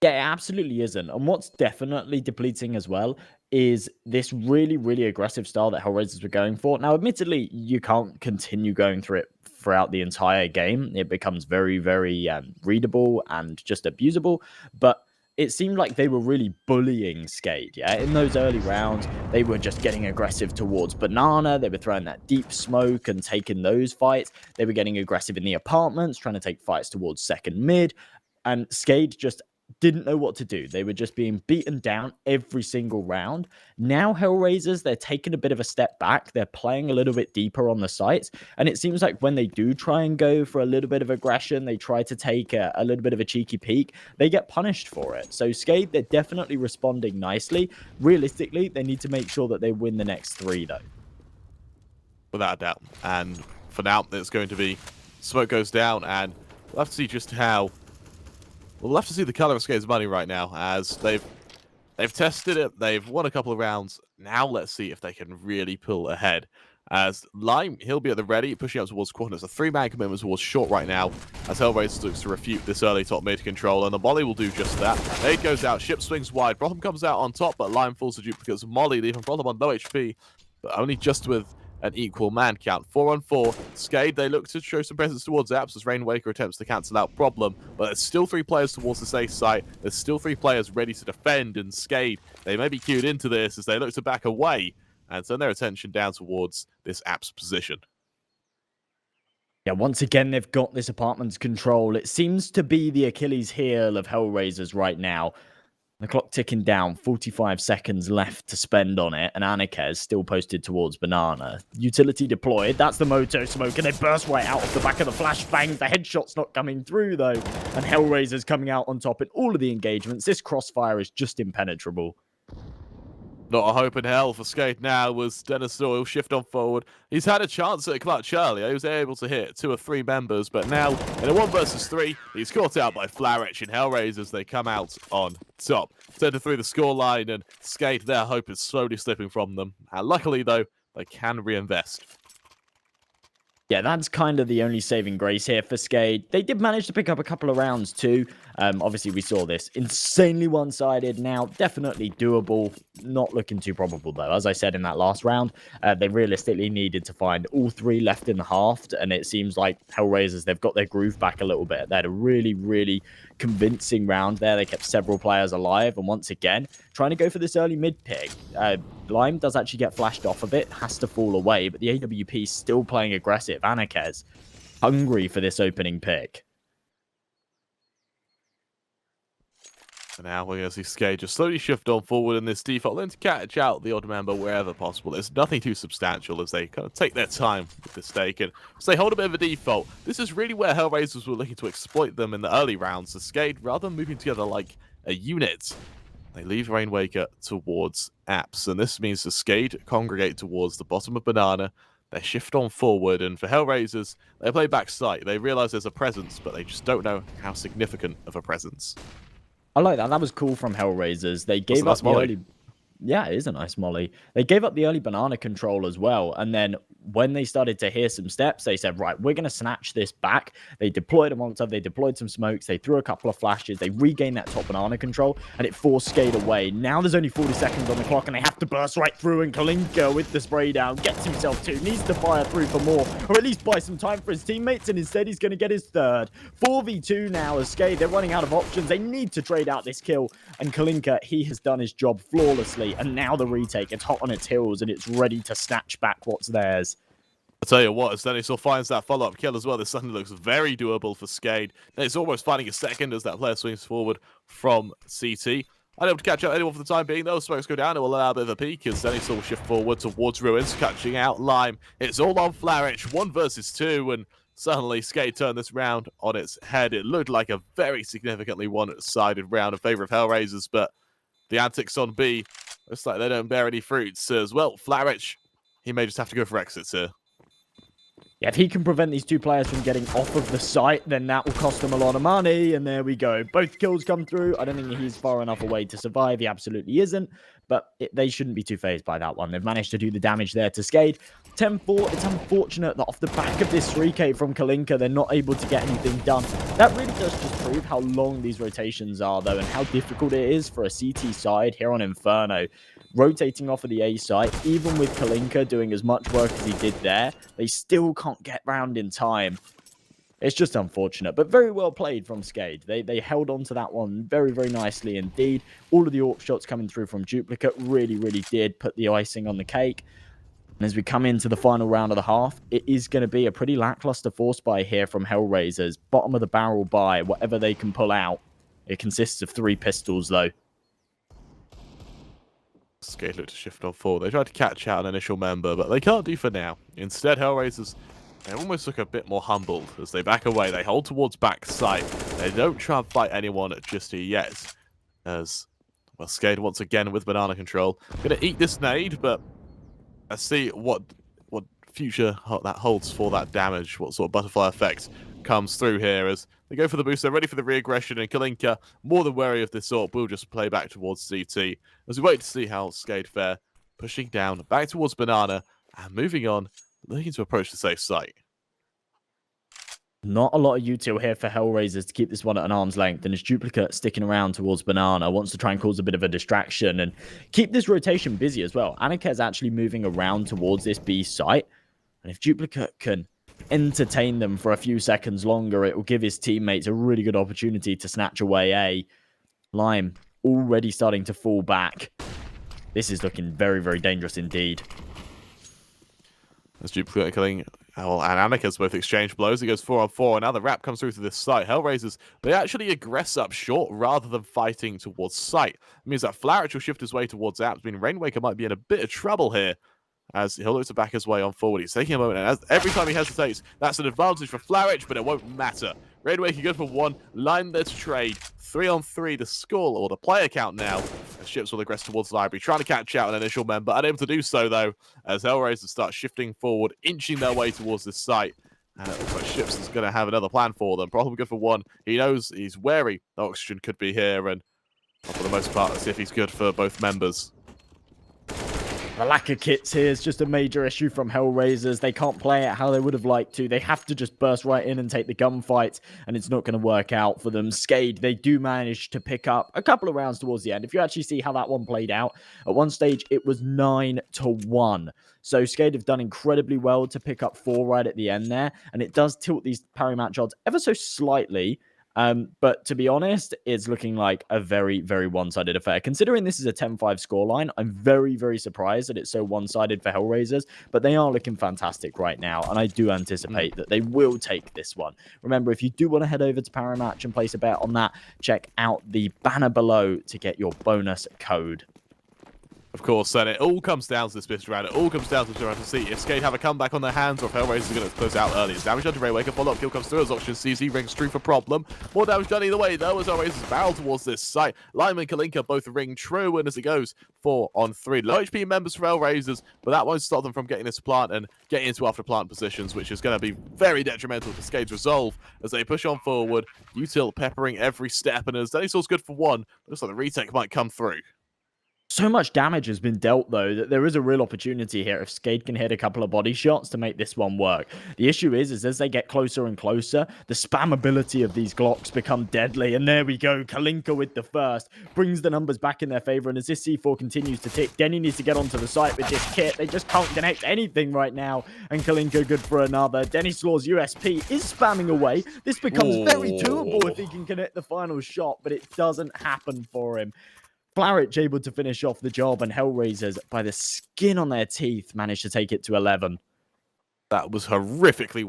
Yeah, it absolutely isn't. And what's definitely depleting as well is this really, really aggressive style that HellRaisers were going for. Now, admittedly, you can't continue going through it throughout the entire game. It becomes very, very readable and just abusable. But it seemed like they were really bullying SKADE, yeah? In those early rounds, they were just getting aggressive towards Banana. They were throwing that deep smoke and taking those fights. They were getting aggressive in the apartments, trying to take fights towards second mid. And SKADE just didn't know what to do. They were just being beaten down every single round. Now HellRaisers, they're taking a bit of a step back. They're playing a little bit deeper on the sites. And it seems like when they do try and go for a little bit of aggression, they try to take a little bit of a cheeky peek, they get punished for it. So SKADE, they're definitely responding nicely. Realistically, they need to make sure that they win the next 3, though. Without a doubt. And for now, it's going to be smoke goes down, and we'll have to see just how... We'll have to see the color of SKADE's money right now, as they've tested it, they've won a couple of rounds. Now let's see if they can really pull ahead. As Lime, he'll be at the ready, pushing up towards corner. It's a 3-man commitment towards short right now, as HellRaisers looks to refute this early top mid control, and the Molly will do just that. Nade goes out, ship swings wide, Brotham comes out on top, but Lime falls to duplicates. Molly leaving Brotham on low HP, but only just with an equal man count. 4-on-4. SKADE, they look to show some presence towards Apps as Rainwaker attempts to cancel out Problem, but there's still 3 players towards the safe site. There's still 3 players ready to defend, and SKADE, they may be queued into this as they look to back away and turn their attention down towards this Apps position. Yeah, once again, they've got this apartment's control. It seems to be the Achilles heel of HellRaisers right now. The clock ticking down, 45 seconds left to spend on it, and Anikez still posted towards Banana. Utility deployed, that's the Moto Smoke, and they burst right out of the back of the flashbangs. The headshot's not coming through, though, and HellRaisers coming out on top in all of the engagements. This crossfire is just impenetrable. Not a hope in hell for SKADE now as Dennis Doyle shift on forward. He's had a chance at a clutch earlier. He was able to hit 2 or 3 members, but now in a 1 versus 3, he's caught out by FlashRich and HellRaisers. They come out on top. 10-3 the scoreline, and SKADE, their hope is slowly slipping from them. And luckily, though, they can reinvest. Yeah, that's kind of the only saving grace here for SKADE. They did manage to pick up a couple of rounds too. Obviously, we saw this insanely one-sided. Now, definitely doable. Not looking too probable, though. As I said in that last round, they realistically needed to find all 3 left in the half, and it seems like HellRaisers, they've got their groove back a little bit. They had a really, really convincing round there. They kept several players alive, and once again, trying to go for this early mid pick. Lime does actually get flashed off of it, has to fall away, but the AWP is still playing aggressive. Anikez, hungry for this opening pick. And now we're going to see SKADE just slowly shift on forward in this default, then to catch out the odd member wherever possible. There's nothing too substantial as they kind of take their time with this stake, and so they hold a bit of a default. This is really where HellRaisers were looking to exploit them in the early rounds. So SKADE, rather than moving together like a unit, they leave Rainwaker towards Apps, and this means the SKADE congregate towards the bottom of Banana. They shift on forward, and for HellRaisers, they play backside. They realize there's a presence, but they just don't know how significant of a presence. I like that. That was cool from HellRaisers. They gave up the early... Yeah, it is a nice molly. They gave up the early Banana control as well, and then when they started to hear some steps, they said, right, we're going to snatch this back. They deployed a Molotov, they deployed some smokes, they threw a couple of flashes, they regained that top Banana control, and it forced SKADE away. Now there's only 40 seconds on the clock, and they have to burst right through, and Kalinka with the spray down gets himself 2, needs to fire through for more, or at least buy some time for his teammates, and instead he's going to get his 3rd. 4v2 now as SKADE, they're running out of options. They need to trade out this kill, and Kalinka, he has done his job flawlessly, and now the retake, it's hot on its heels, and it's ready to snatch back what's theirs. I'll tell you what, as Dennis still finds that follow-up kill as well, this suddenly looks very doable for SKADE. And it's almost finding a second as that player swings forward from CT. Unable to catch up anyone for the time being, though. Smokes go down, it will allow a bit of a peek as Dennis will shift forward towards Ruins, catching out Lime. It's all on FlashRich, 1 versus 2, and suddenly SKADE turned this round on its head. It looked like a very significantly one-sided round in favour of HellRaisers, but the antics on B, looks like they don't bear any fruits as well. FlashRich, he may just have to go for exits here. Yeah, if he can prevent these 2 players from getting off of the site, then that will cost them a lot of money, and there we go. Both kills come through. I don't think he's far enough away to survive. He absolutely isn't, but they shouldn't be too phased by that one. They've managed to do the damage there to SKADE. 10-4, it's unfortunate that off the back of this 3K from Kalinka, they're not able to get anything done. That really does just prove how long these rotations are, though, and how difficult it is for a CT side here on Inferno. Rotating off of the A site, even with Kalinka doing as much work as he did there, they still can't get round in time. It's just unfortunate, but very well played from SKADE. They held on to that one very, very nicely indeed. All of the AWP shots coming through from Duplicate really, really did put the icing on the cake. And as we come into the final round of the half, it is going to be a pretty lackluster force buy here from HellRaisers. Bottom of the barrel buy, whatever they can pull out. It consists of 3 pistols, though. SKADE look to shift on forward. They tried to catch out an initial member, but they can't do for now. Instead, HellRaisers, they almost look a bit more humbled as they back away. They hold towards backside. They don't try and fight anyone just yet. As, well, SKADE once again with Banana control. Gonna eat this nade, but let's see what future that holds for that damage. What sort of butterfly effect comes through here as they go for the boost. They're ready for the re-aggression, and Kalinka, more than wary of this sort, will just play back towards CT as we wait to see how SKADE fare, pushing down back towards Banana and moving on, looking to approach the safe site. Not a lot of util here for HellRaisers to keep this one at an arm's length, and his duplicate sticking around towards Banana wants to try and cause a bit of a distraction and keep this rotation busy as well. Anaker's actually moving around towards this B site, and if duplicate can entertain them for a few seconds longer, it will give his teammates a really good opportunity to snatch away A. Lime already starting to fall back. This is looking very, very dangerous indeed. As duplicate killing Hell and Anarchist both exchange blows. It goes 4-on-4, and now the wrap comes through to this site. HellRaisers, they actually aggress up short rather than fighting towards site. It means that Flourish will shift his way towards apps, meaning Rainwaker might be in a bit of trouble here. As he'll look to back his way on forward. He's taking a moment, and every time he hesitates, that's an advantage for Flourish, but it won't matter. Rainwaker good for 1, line there to trade. 3-on-3, the score, or the player count now, as Ships will aggress towards Library, trying to catch out an initial member, unable to do so, though, as HellRaisers start shifting forward, inching their way towards this site. And it looks like Ships is going to have another plan for them. Probably good for 1. He knows he's wary the oxygen could be here, and for the most part, let's see if he's good for both members. The lack of kits here is just a major issue from HellRaisers. They can't play it how they would have liked to. They have to just burst right in and take the gunfight, and it's not going to work out for them. SKADE, they do manage to pick up a couple of rounds towards the end. If you actually see how that one played out, at one stage it was 9-1. So SKADE have done incredibly well to pick up 4 right at the end there, and it does tilt these parry match odds ever so slightly. But to be honest, it's looking like a very, very one-sided affair. Considering this is a 10-5 scoreline, I'm very, very surprised that it's so one-sided for HellRaisers, but they are looking fantastic right now, and I do anticipate that they will take this one. Remember, if you do want to head over to Paramatch and place a bet on that, check out the banner below to get your bonus code. Of course, and it all comes down to this bit round. It all comes down to this round to see if SKADE have a comeback on their hands or if HellRaisers are going to close out early. As damage done to Rainwaker, follow-up kill comes through as Oxygen CZ rings true for problem. More damage done either way, though, as HellRaisers barrel towards this site. Lime and Kalinka both ring true, and as it goes, 4-on-3. Low HP members for HellRaisers, but that won't stop them from getting this plant and getting into after-plant positions, which is going to be very detrimental to SKADE's resolve as they push on forward. Util peppering every step, and as Denisaw's good for 1, looks like the retake might come through. So much damage has been dealt, though, that there is a real opportunity here if SKADE can hit a couple of body shots to make this one work. The issue is as they get closer and closer, the spammability of these Glocks become deadly. And there we go. Kalinka with the first brings the numbers back in their favor. And as this C4 continues to tick, Denny needs to get onto the site with this kit. They just can't connect anything right now. And Kalinka good for another. Denny Slaw's USP is spamming away. This becomes very doable if he can connect the final shot, but it doesn't happen for him. Flourish able to finish off the job, and HellRaisers, by the skin on their teeth, managed to take it to 11. That was horrifically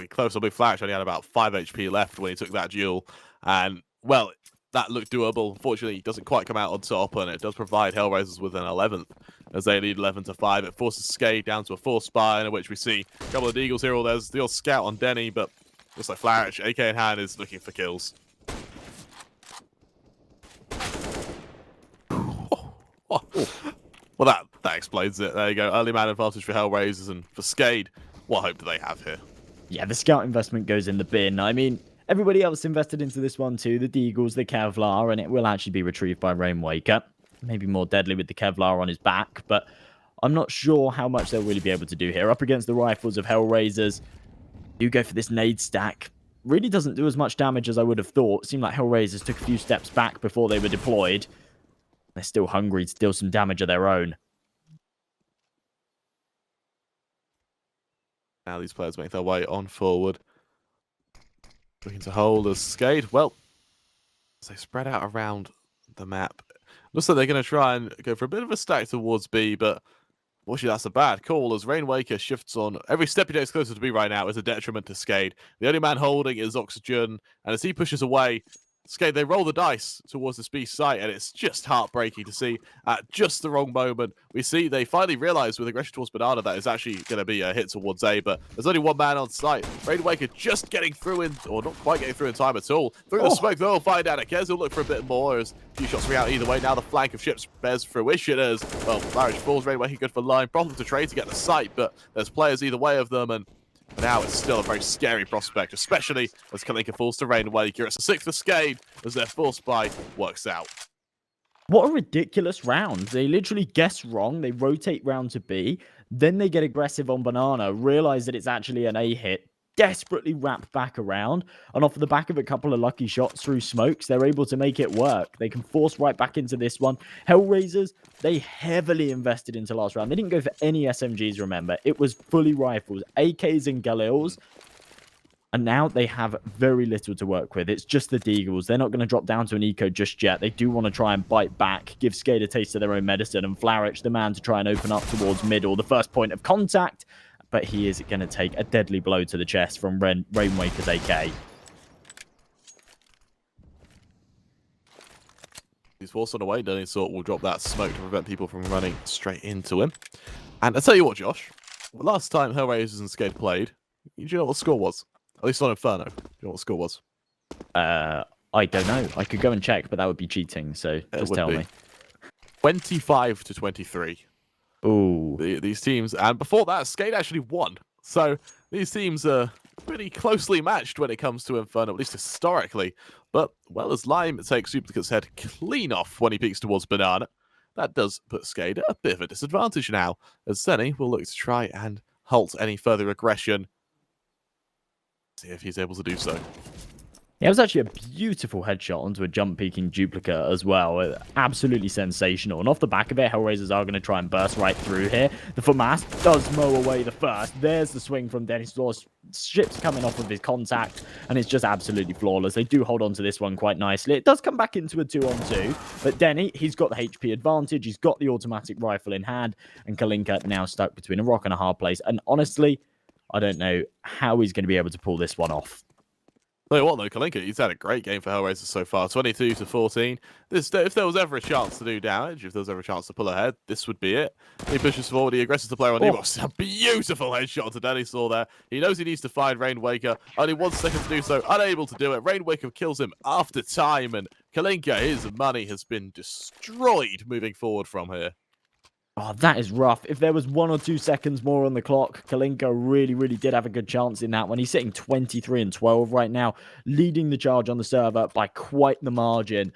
close. I believe Flourish only had about 5 HP left when he took that duel. And, well, that looked doable. Unfortunately, it doesn't quite come out on top, and it does provide HellRaisers with an 11th as they lead 11-5. It forces SKADE down to a 4 spy, in which we see a couple of Deagles here. There's the old scout on Denny, but looks like Flourish, AK in hand, is looking for kills. Well, that explains it. There you go. Early man advantage for HellRaisers, and for SKADE, what hope do they have here? Yeah, the scout investment goes in the bin. I mean, everybody else invested into this one too. The Deagles, the Kevlar, and it will actually be retrieved by Rainwaker. Maybe more deadly with the Kevlar on his back, but I'm not sure how much they'll really be able to do here. Up against the rifles of HellRaisers, you go for this nade stack. Really doesn't do as much damage as I would have thought. It seemed like HellRaisers took a few steps back before they were deployed. They're still hungry to deal some damage of their own. Now these players make their way on forward. Looking to hold as SKADE. Well, as they spread out around the map, looks like they're going to try and go for a bit of a stack towards B, but actually that's a bad call as Rainwaker shifts on. Every step he takes closer to B right now is a detriment to SKADE. The only man holding is Oxygen, and as he pushes away, SKADE, they roll the dice towards this B site, and it's just heartbreaking to see at just the wrong moment. We see they finally realize with aggression towards Banana that it's actually going to be a hit towards A, but there's only one man on site. Rainwaker just getting through in, or not quite getting through in time at all. Through the smoke, they'll find out. Kez will look for a bit more as a few shots ring out either way. Now the flank of Ships bears fruition as, well, Flourish falls. Rainwaker good for line. Problem to trade to get the site, but there's players either way of them, and now it's still a very scary prospect, especially as Kalinka falls to Rainwaker. It's a 6 for SKADE as their 4 spy works out. What a ridiculous round. They literally guess wrong. They rotate round to B. Then they get aggressive on Banana, realize that it's actually an A hit, desperately wrap back around, and off the back of a couple of lucky shots through smokes, they're able to make it work. They can force right back into this one. HellRaisers, they heavily invested into last round. They didn't go for any SMGs, remember. It was fully rifles, AKs and Galils. And now they have very little to work with. It's just the Deagles. They're not going to drop down to an eco just yet. They do want to try and bite back, give SKADE a taste of their own medicine, and Flourish, the man, to try and open up towards middle, the first point of contact. But he is going to take a deadly blow to the chest from Rainwaker's AK. He's forced on away. Denny Sort will drop that smoke to prevent people from running straight into him. And I'll tell you what, Josh. Last time HellRaisers and SKADE played, do you know what the score was? At least on Inferno. Do you know what the score was? I don't know. I could go and check, but that would be cheating. So just tell me. 25-23. Ooh. These teams, and before that, SKADE actually won. So these teams are pretty closely matched when it comes to Inferno, at least historically. But, well, as Lime takes Duplicate's head clean off when he peeks towards Banana, that does put SKADE at a bit of a disadvantage now, as Zenny will look to try and halt any further aggression. See if he's able to do so. Yeah, it was actually a beautiful headshot onto a jump peeking Duplicate as well. Absolutely sensational. And off the back of it, HellRaisers are going to try and burst right through here. The FAMAS does mow away the first. There's the swing from Dennis Law's ships coming off of his contact, and it's just absolutely flawless. They do hold on to this one quite nicely. It does come back into a 2-on-2, but Denny, he's got the HP advantage. He's got the automatic rifle in hand, and Kalinka now stuck between a rock and a hard place. And honestly, I don't know how he's going to be able to pull this one off. Tell you what, though, Kalinka, he's had a great game for HellRaisers so far. 22-14. If there was ever a chance to do damage, if there was ever a chance to pull ahead, this would be it. He pushes forward, he aggresses the player on D-Box. A beautiful headshot to Denny Saw there. He knows he needs to find Rainwaker. Only 1 second to do so, unable to do it. Rainwaker kills him after time, and Kalinka, his money has been destroyed moving forward from here. Oh, that is rough. If there was 1 or 2 seconds more on the clock, Kalinka really did have a good chance in that one. He's sitting 23-12 right now, leading the charge on the server by quite the margin.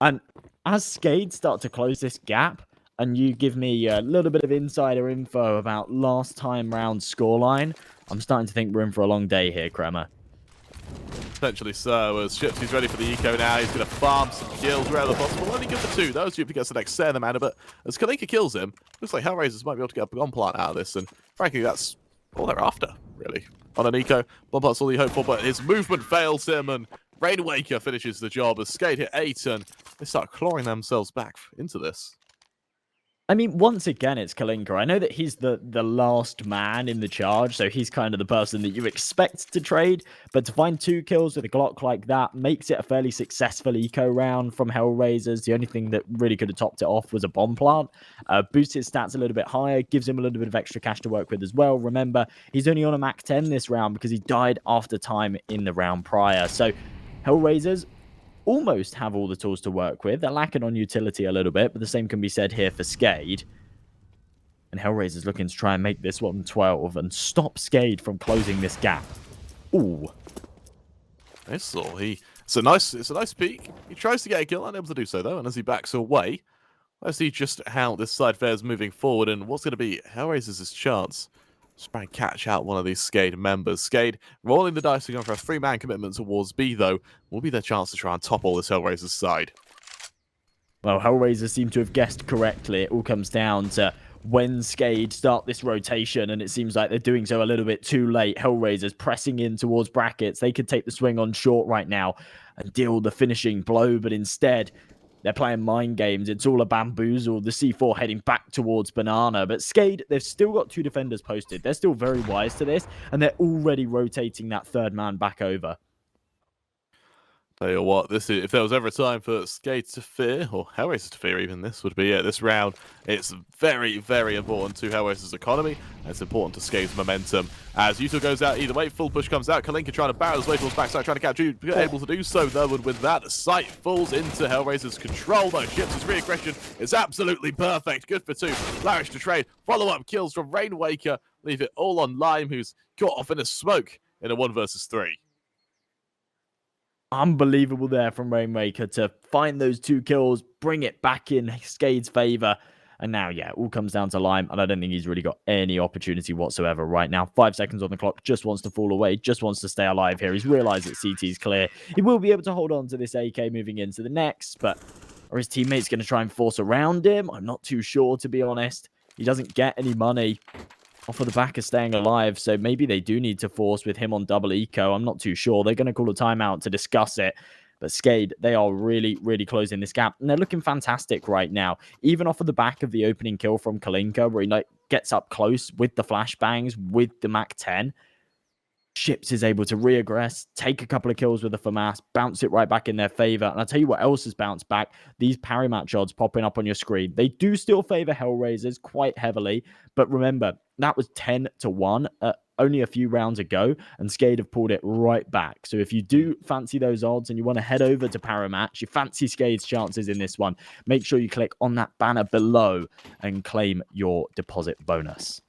And as SKADE start to close this gap, and you give me a little bit of insider info about last time round scoreline, I'm starting to think we're in for a long day here, Kremer. Potentially so, as Ships, he's ready for the eco now. He's going to farm some kills wherever possible. Only good for 2. Those Duplicates the next set of the mana, but as Kalinka kills him, looks like HellRaisers might be able to get a bomb plant out of this, and frankly, that's all they're after, really. On an eco, bomb plant's all you hope for, but his movement fails him, and Rainwaker finishes the job as SKADE hit 8, and they start clawing themselves back into this. I mean, once again, it's Kalinka. I know that he's the last man in the charge, so he's kind of the person that you expect to trade, but to find 2 kills with a Glock like that makes it a fairly successful eco round from HellRaisers. The only thing that really could have topped it off was a bomb plant. Boosts his stats a little bit higher, gives him a little bit of extra cash to work with as well. Remember, he's only on a Mach 10 this round because he died after time in the round prior. So HellRaisers almost have all the tools to work with. They're lacking on utility a little bit, but the same can be said here for SKADE. And HellRaisers looking to try and make this one 12 and stop SKADE from closing this gap. Ooh. It's a nice peek. He tries to get a kill, unable to do so though, and as he backs away, let's see just how this side fares moving forward and what's going to be HellRaisers' chance to try and catch out one of these SKADE members. SKADE rolling the dice to go for a 3-man commitment towards B, though, will be their chance to try and topple this HellRaisers side. Well, HellRaisers seem to have guessed correctly. It all comes down to when SKADE start this rotation, and it seems like they're doing so a little bit too late. HellRaisers pressing in towards brackets. They could take the swing on short right now and deal the finishing blow, but instead they're playing mind games. It's all a bamboozle. The C4 heading back towards Banana. But SKADE, they've still got 2 defenders posted. They're still very wise to this, and they're already rotating that 3rd man back over. Tell you what, if there was ever a time for SKADE to fear, or HellRaisers to fear even, this would be it. This round, it's very important to HellRaisers' economy, and it's important to SKADE's momentum. As Yuto goes out either way, full push comes out, Kalinka trying to barrel his way towards backside, trying to catch you, able to do so though, and with that, the sight falls into HellRaisers' control though. Ships' re-aggression is absolutely perfect, good for 2. Flourish to trade, follow-up kills from Rainwaker, leave it all on Lime, who's caught off in a smoke in a 1 versus 3. Unbelievable there from Rainwaker to find those 2 kills, bring it back in SKADE's favor. And now, yeah, it all comes down to Lime, and I don't think he's really got any opportunity whatsoever right now. 5 seconds on the clock, just wants to fall away, just wants to stay alive here. He's realized that CT's clear. He will be able to hold on to this AK moving into the next, but are his teammates going to try and force around him? I'm not too sure, to be honest. He doesn't get any money off of the back of staying alive, so maybe they do need to force with him on double eco. I'm not too sure. They're going to call a timeout to discuss it. But SKADE, they are really, really closing this gap. And they're looking fantastic right now. Even off of the back of the opening kill from Kalinka, where he gets up close with the flashbangs, with the MAC-10. Ships is able to reaggress, take a couple of kills with the FAMAS, bounce it right back in their favor. And I'll tell you what else has bounced back. These parry match odds popping up on your screen. They do still favor HellRaisers quite heavily. But remember, that was 10-1 only a few rounds ago, and SKADE have pulled it right back. So if you do fancy those odds and you want to head over to Paramatch, you fancy SKADE's chances in this one, make sure you click on that banner below and claim your deposit bonus.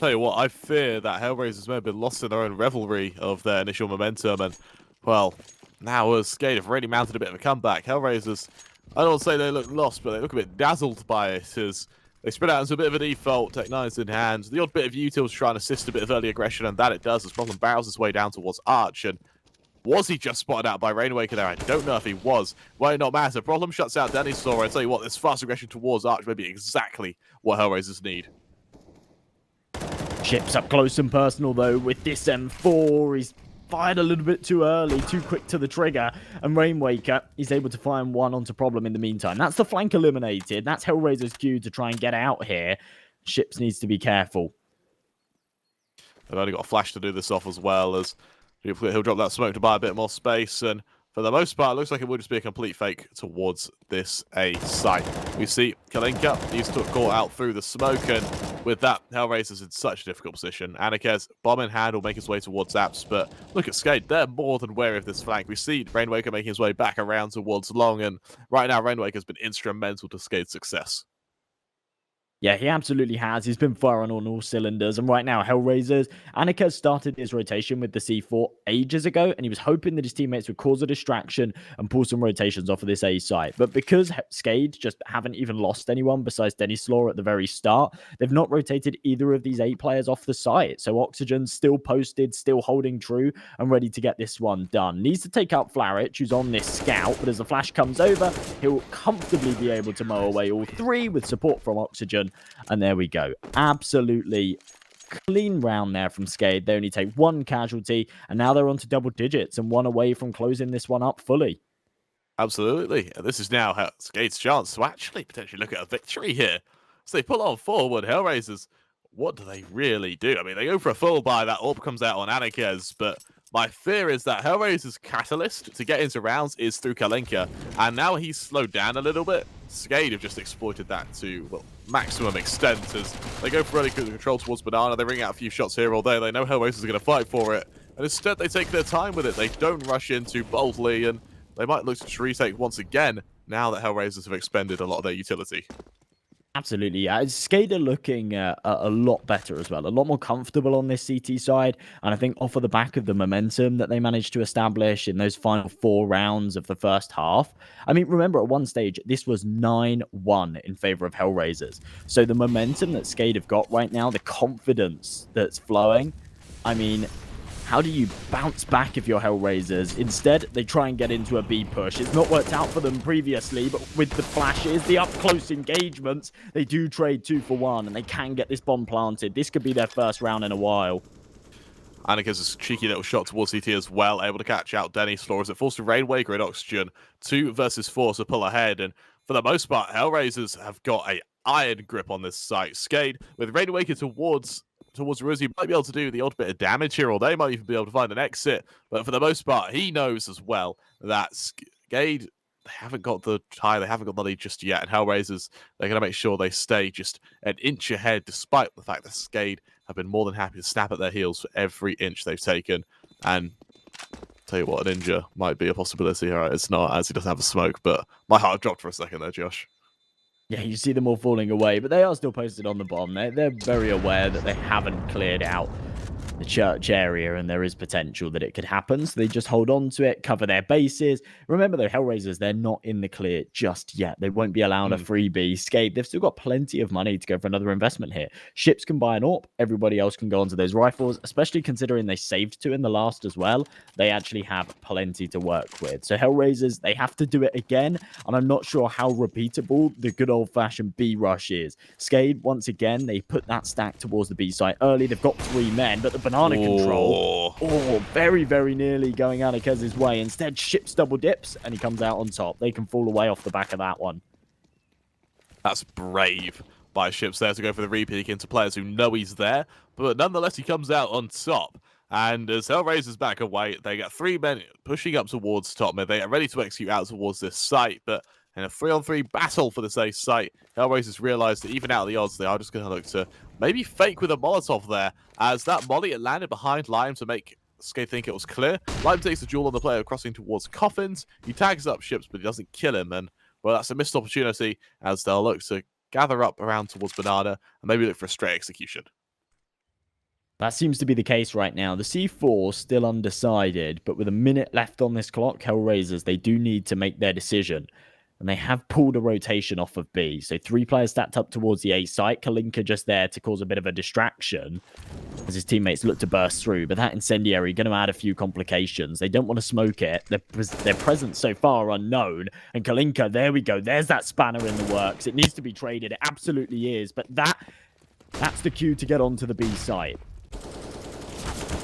Tell you what, I fear that HellRaisers may have been lost in their own revelry of their initial momentum, and, well, now as SKADE have really mounted a bit of a comeback, HellRaisers, I don't want to say they look lost, but they look a bit dazzled by it, as they spread out into a bit of a default, Tech 9's in hand. The odd bit of util to try and assist a bit of early aggression, and that it does as Problem barrels his way down towards Arch. And was he just spotted out by Rainwaker there? I don't know if he was. Well, it not matter. Problem shuts out Denny's Saw. I tell you what, this fast aggression towards Arch may be exactly what HellRaisers need. Ships up close and personal, though, with this M4. He's fired a little bit too early, too quick to the trigger, and Rainwaker, he's able to find one onto Problem in the meantime. That's the flank eliminated. That's HellRaiser's cue to try and get out here. Ships needs to be careful. They've only got a flash to do this off as well, as he'll drop that smoke to buy a bit more space, and for the most part, it looks like it will just be a complete fake towards this A site. We see Kalinka, he's caught out through the smoke, and with that, HellRaisers in such a difficult position. Anikez, bomb in hand, will make his way towards Apps, but look at SKADE, they're more than wary of this flank. We see Rainwaker making his way back around towards Long, and right now, Rainwaker's been instrumental to SKADE's success. Yeah, he absolutely has. He's been firing on all cylinders. And right now, HellRaisers, Anikez started his rotation with the C4 ages ago, and he was hoping that his teammates would cause a distraction and pull some rotations off of this A site. But because SKADE just haven't even lost anyone besides Denny Slaw at the very start, they've not rotated either of these 8 players off the site. So Oxygen's still posted, still holding true, and ready to get this one done. Needs to take out Flarich, who's on this scout, but as the flash comes over, he'll comfortably be able to mow away all 3 with support from Oxygen. And there we go. Absolutely clean round there from SKADE. They only take 1 casualty, and now they're on to double digits and 1 away from closing this one up fully. Absolutely. And this is now SKADE's chance to actually potentially look at a victory here. So they pull on forward. HellRaisers, what do they really do? I mean, they go for a full buy. That orb comes out on Anikez, but my fear is that HellRaiser's catalyst to get into rounds is through Kalinka, and now he's slowed down a little bit. SKADE have just exploited that to, well, maximum extent as they go for early control towards Banana. They ring out a few shots here all day. They know HellRaisers are going to fight for it, and instead they take their time with it. They don't rush in too boldly, and they might look to retake once again now that HellRaisers have expended a lot of their utility. Absolutely, yeah. SKADE are looking a lot better as well, a lot more comfortable on this CT side, and I think off of the back of the momentum that they managed to establish in those final 4 rounds of the first half. I mean, remember at one stage, this was 9-1 in favor of HellRaisers. So the momentum that SKADE have got right now, the confidence that's flowing, I mean, how do you bounce back if you're HellRaisers? Instead, they try and get into a B push. It's not worked out for them previously, but with the flashes, the up-close engagements, they do trade 2 for 1, and they can get this bomb planted. This could be their first round in a while. Anikez's cheeky little shot towards CT as well, able to catch out Denny Slaw as it falls to Rainwaker and Oxygen. 2 versus 4 to pull ahead, and for the most part, HellRaisers have got a iron grip on this site. SKADE, with Rainwaker towards Ruzi, might be able to do the odd bit of damage here, or they might even be able to find an exit. But for the most part, he knows as well that SKADE, they haven't got the tie, they haven't got the lead just yet. And HellRaisers, they're going to make sure they stay just an inch ahead, despite the fact that SKADE have been more than happy to snap at their heels for every inch they've taken. And tell you what, a ninja might be a possibility. All right, it's not, as he doesn't have a smoke, but my heart dropped for a second there, Josh. Yeah, you see them all falling away, but they are still posted on the bomb. They're very aware that they haven't cleared out the church area, and there is potential that it could happen. So they just hold on to it, cover their bases. Remember, though, HellRaisers, they're not in the clear just yet. They won't be allowed a freebie. SKADE, they've still got plenty of money to go for another investment here. Ships can buy an AWP. Everybody else can go onto those rifles, especially considering they saved 2 in the last as well. They actually have plenty to work with. So HellRaisers, they have to do it again, and I'm not sure how repeatable the good old-fashioned B rush is. SKADE, once again, they put that stack towards the B site early. They've got 3 men, but the banana control, very, very nearly going Anakez's way. Instead, Ships double dips, and he comes out on top. They can fall away off the back of that one. That's brave by Ships there to go for the repeat into players who know he's there, but nonetheless, he comes out on top. And as HellRaisers back away, they get 3 men pushing up towards top mid. They are ready to execute out towards this site, but in a 3-on-3 battle for this A site, HellRaisers realize that even out of the odds, they are just going to look to maybe fake with a Molotov there, as that molly, it landed behind Lime to make SKADE think it was clear. Lime takes the duel on the player crossing towards Coffins. He tags up Ships, but he doesn't kill him, and, well, that's a missed opportunity, as they'll look to gather up around towards Banana, and maybe look for a straight execution. That seems to be the case right now. The C4 still undecided, but with a minute left on this clock, HellRaisers, they do need to make their decision. And they have pulled a rotation off of B. So 3 players stacked up towards the A site. Kalinka just there to cause a bit of a distraction as his teammates look to burst through. But that incendiary going to add a few complications. They don't want to smoke it. Their presence so far unknown. And Kalinka, there we go. There's that spanner in the works. It needs to be traded. It absolutely is. But that's the cue to get onto the B site.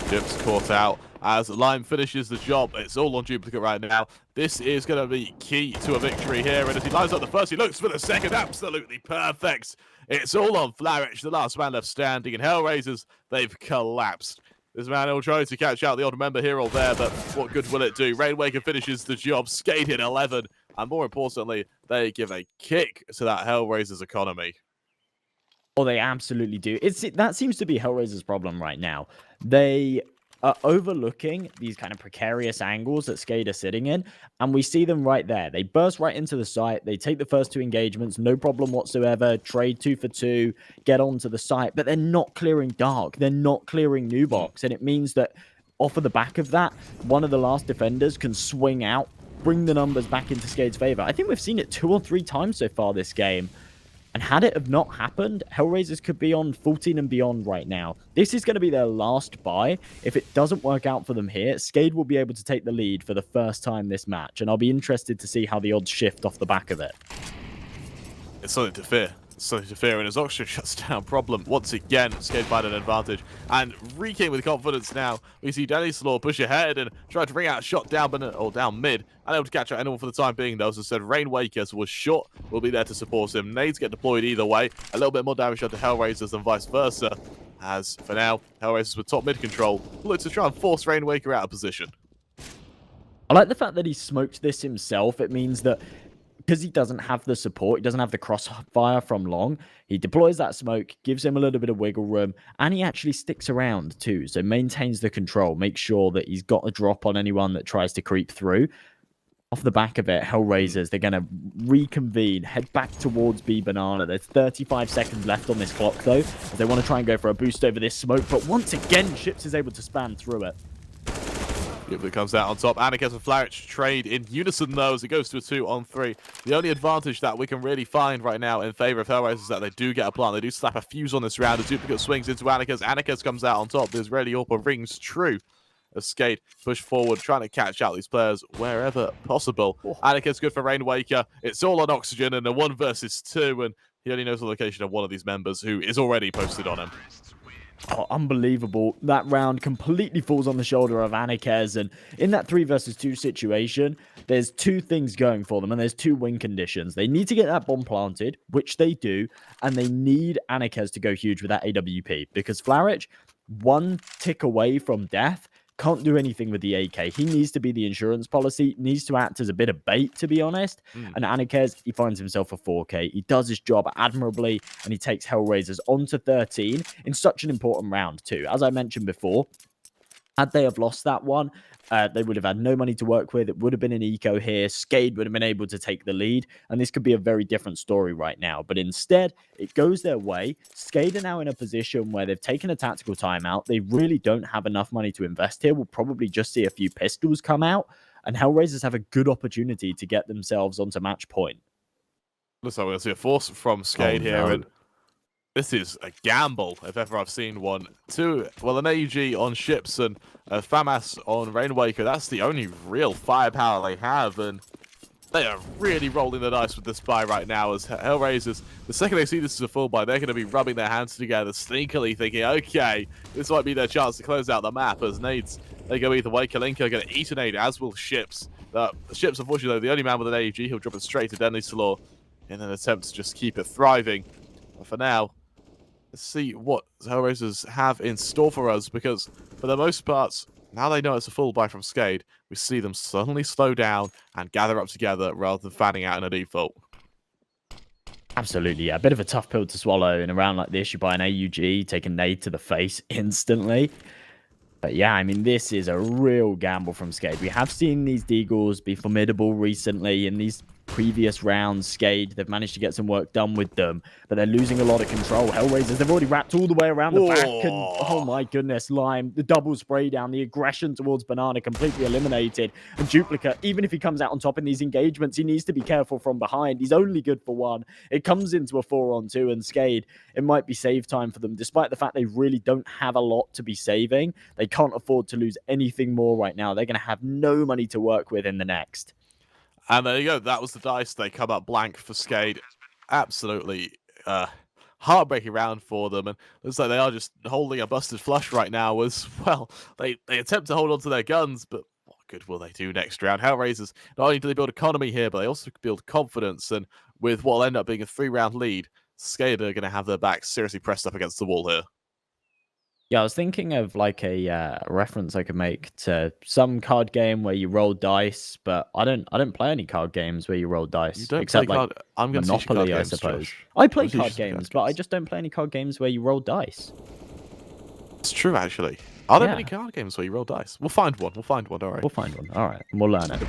Ships caught out as Lime finishes the job. It's all on duplicate right now. This is going to be key to a victory here. And as he lines up the first, he looks for the second. Absolutely perfect. It's all on Flourish, the last man left standing. And HellRaisers, they've collapsed. This man will try to catch out the odd member here or there, but what good will it do? Rainwaker finishes the job. SKADE in 11. And more importantly, they give a kick to that HellRaisers economy. Oh, they absolutely do. That seems to be HellRaiser's problem right now. They are overlooking these kind of precarious angles that SKADE are sitting in, and we see them right there. They burst right into the site. They take the first 2 engagements, no problem whatsoever, trade 2 for 2, get onto the site, but they're not clearing dark. They're not clearing new box, and it means that off of the back of that, one of the last defenders can swing out, bring the numbers back into SKADE's favor. I think we've seen it 2 or 3 times so far this game. And had it have not happened, HellRaisers could be on 14 and beyond right now. This is going to be their last buy. If it doesn't work out for them here, SKADE will be able to take the lead for the first time this match. And I'll be interested to see how the odds shift off the back of it. It's something to fear. Something to fear, and as oxygen shuts down problem once again, SKADE find an advantage and regain with confidence now. We see Danny Slaw push ahead and try to bring out a shot down mid, unable to catch out anyone for the time being though. As I said, Rainwaker was shot, will be there to support him. Nades get deployed either way, a little bit more damage onto HellRaisers than vice versa. As for now, HellRaisers with top mid control will look to try and force Rainwaker out of position. I like the fact that he smoked this himself. It means that because he doesn't have the support, he doesn't have the crossfire from long, he deploys that smoke, gives him a little bit of wiggle room, and he actually sticks around too, so maintains the control, makes sure that he's got a drop on anyone that tries to creep through. Off the back of it, HellRaisers, they're going to reconvene, head back towards B Banana. There's 35 seconds left on this clock though, as they want to try and go for a boost over this smoke, but once again, Ships is able to span through it. It comes out on top. Anakez and Flourish trade in unison though as it goes to a 2-on-3. The only advantage that we can really find right now in favor of HellRaisers is that they do get a plant. They do slap a fuse on this round. A duplicate swings into Anakez. Anakez comes out on top. The Israeli AWP rings true. As SKADE push forward, trying to catch out these players wherever possible. Anakez good for Rainwaker. It's all on oxygen and a 1 versus 2, and he only knows the location of one of these members who is already posted on him. Oh, unbelievable. That round completely falls on the shoulder of Anakez, and in that 3 versus 2 situation, there's 2 things going for them, and there's 2 win conditions. They need to get that bomb planted, which they do, and they need Anakez to go huge with that AWP, because Flourish, 1 tick away from death, can't do anything with the AK. He needs to be the insurance policy, needs to act as a bit of bait, to be honest. And Anakez, he finds himself a 4K. He does his job admirably, and he takes HellRaisers on to 13 in such an important round, too. As I mentioned before, Had they have lost that one, they would have had no money to work with. It would have been an eco here. SKADE would have been able to take the lead, and this could be a very different story right now. But instead, it goes their way. SKADE are now in a position where they've taken a tactical timeout. They really don't have enough money to invest here. We'll probably just see a few pistols come out, and HellRaisers have a good opportunity to get themselves onto match point. Looks like we're going to see a force from SKADE here, no. and this is a gamble if ever I've seen one. Well, an AUG on ships and a FAMAS on Rainwaker. That's the only real firepower they have, and they are really rolling the dice with this buy right now as HellRaisers, the second they see this as a full buy, they're going to be rubbing their hands together, sneakily thinking, okay, this might be their chance to close out the map as nades. They go either way. Kalinka going to eat an nade, as will ships. Ships, unfortunately, though, the only man with an AUG, he'll drop it straight to Deadly Slaw in an attempt to just keep it thriving. But for now, let's see what HellRaisers have in store for us, because for the most part, now they know it's a full buy from SKADE, we see them suddenly slow down and gather up together rather than fanning out in a default. Absolutely, yeah. A bit of a tough pill to swallow in a round like this. You buy an AUG, take a nade to the face instantly. But yeah, I mean, this is a real gamble from SKADE. We have seen these Deagles be formidable recently in these previous rounds. SKADE, they've managed to get some work done with them, but they're losing a lot of control. HellRaisers, they've already wrapped all the way around the back, and oh my goodness, Lime, the double spray down, the aggression towards Banana completely eliminated. And Duplicate, even if he comes out on top in these engagements, he needs to be careful from behind. He's only good for one. It comes into a 4-on-2, and SKADE, it might be save time for them, despite the fact they really don't have a lot to be saving. They can't afford to lose anything more right now. They're going to have no money to work with in the next. And there you go. That was the dice. They come up blank for SKADE. Absolutely heartbreaking round for them. And looks like they are just holding a busted flush right now as, well, they attempt to hold on to their guns, but what good will they do next round? HellRaisers, not only do they build economy here, but they also build confidence. And with what will end up being a 3-round lead, SKADE are going to have their backs seriously pressed up against the wall here. Yeah, I was thinking of like a reference I could make to some card game where you roll dice, but I don't play any card games where you roll dice. You don't except play like card. I'm going to teach you Monopoly, card I games, suppose. Josh. I play I'm gonna card teach you games, but I just don't play any card games where you roll dice. It's true, actually. Are there Yeah. many card games where you roll dice? We'll find one. We'll find one. All right. We'll find one. All right, and we'll learn it.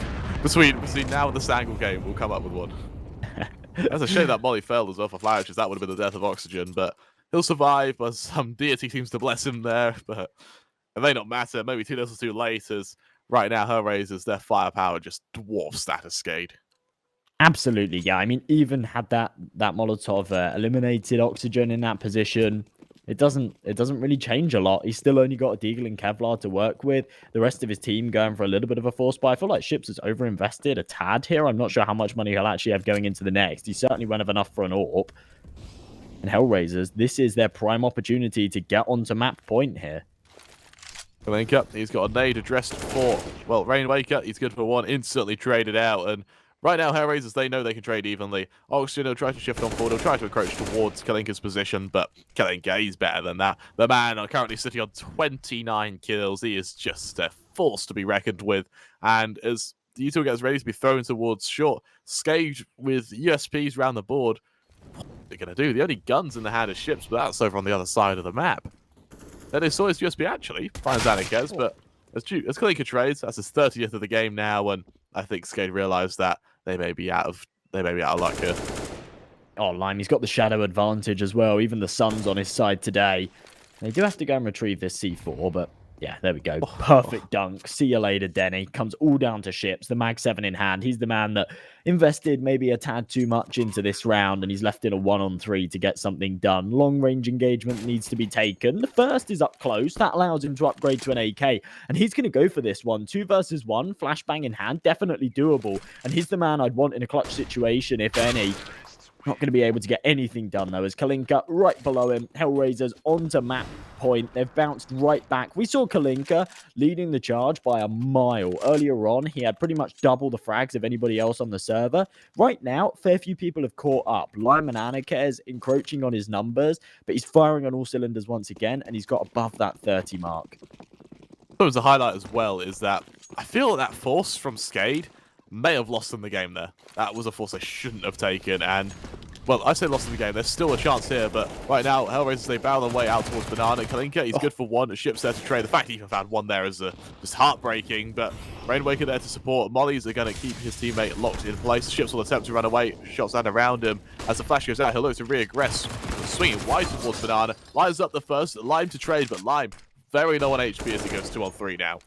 Between now and the Sangle game, we'll come up with one. That's a shame that Molly failed as well for flourishes. That would have been the death of Oxygen, but he'll survive. But some deity seems to bless him there. But it may not matter. Maybe too little too late, as right now HellRaisers, their firepower just dwarfs that of SKADE. Absolutely, yeah. I mean, even had that Molotov eliminated Oxygen in that position, it doesn't really change a lot. He's still only got a Deagle and Kevlar to work with. The rest of his team going for a little bit of a force buy. I feel like Ships has overinvested a tad here. I'm not sure how much money he'll actually have going into the next. He certainly won't have enough for an AWP. And HellRaisers, this is their prime opportunity to get onto map point here. Kalinka, he's got a nade addressed for, well, Rainwaker. He's good for one, instantly traded out. And right now, HellRaisers, they know they can trade evenly. Oxygen will try to shift on forward. He'll try to encroach towards Kalinka's position, but Kalinka, he's better than that. The man currently sitting on 29 kills. He is just a force to be reckoned with. And as the U2 gets ready to be thrown towards short, SKADE with USPs around the board, what are they going to do? The only guns in the hand are ships, but that's over on the other side of the map. Then they saw his USP actually, finds Anikez, but as Kalinka trades, that's his 30th of the game now, and I think SKADE realised that they may be out of luck here. Oh, Lime, he's got the shadow advantage as well. Even the sun's on his side today. They do have to go and retrieve this C4, but yeah, there we go. Perfect dunk. See you later, Denny. Comes all down to Ships. The Mag 7 in hand. He's the man that invested maybe a tad too much into this round, and he's left in a 1-on-3 to get something done. Long-range engagement needs to be taken. The first is up close. That allows him to upgrade to an AK, and he's going to go for this one. 2 versus 1. Flashbang in hand. Definitely doable, and he's the man I'd want in a clutch situation, if any. Not going to be able to get anything done, though, as Kalinka right below him. HellRaisers onto map point. They've bounced right back. We saw Kalinka leading the charge by a mile. Earlier on, he had pretty much double the frags of anybody else on the server. Right now, fair few people have caught up. Lyman Anikez encroaching on his numbers, but he's firing on all cylinders once again, and he's got above that 30 mark. What was a highlight as well is that I feel that force from SKADE may have lost them the game there. That was a force they shouldn't have taken, and well, I say lost in the game. There's still a chance here, but right now, HellRaisers, they barrel their way out towards Banana. Kalinka, he's good for one. Ship's there to trade. The fact he even found one there is just heartbreaking, but Rainwaker there to support. Molly's are going to keep his teammate locked in place. Ships will attempt to run away. Shots land around him. As the flash goes out, he'll look to re-aggress. Swinging wide towards Banana. Lines up the first. Lime to trade, but Lime very low on HP as he goes 2-on-3 now.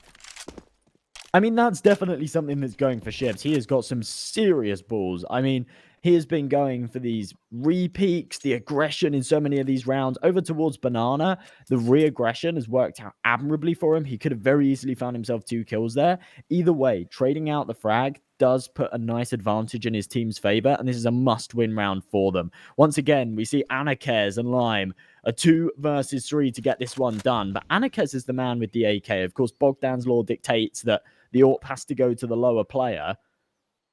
I mean, that's definitely something that's going for Ships. He has got some serious balls. I mean, he has been going for these re-peaks, the aggression in so many of these rounds. Over towards Banana, the re-aggression has worked out admirably for him. He could have very easily found himself 2 kills there. Either way, trading out the frag does put a nice advantage in his team's favor, and this is a must-win round for them. Once again, we see Anakez and Lime, a 2 versus 3 to get this one done, but Anakez is the man with the AK. Of course, Bogdan's law dictates that the AWP has to go to the lower player,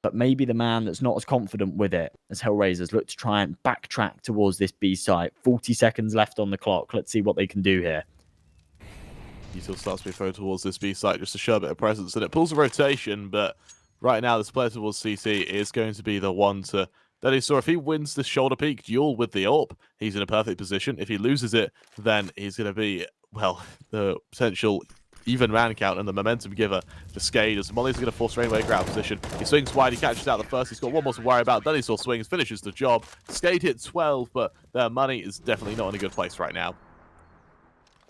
but maybe the man that's not as confident with it as HellRaisers look to try and backtrack towards this B site. 40 seconds left on the clock. Let's see what they can do here. Util starts to be thrown towards this B site just to show a bit of presence, and it pulls a rotation, but right now this player towards CT is going to be the one to... That he saw if he wins this shoulder peak duel with the AWP, he's in a perfect position. If he loses it, then he's going to be, well, the potential even man count and the momentum giver for SKADE, as Molly's going to force Rainwaker out of position. He swings wide, he catches out the first, he's got one more to worry about, then he still swings, finishes the job. SKADE hit 12, but their money is definitely not in a good place right now.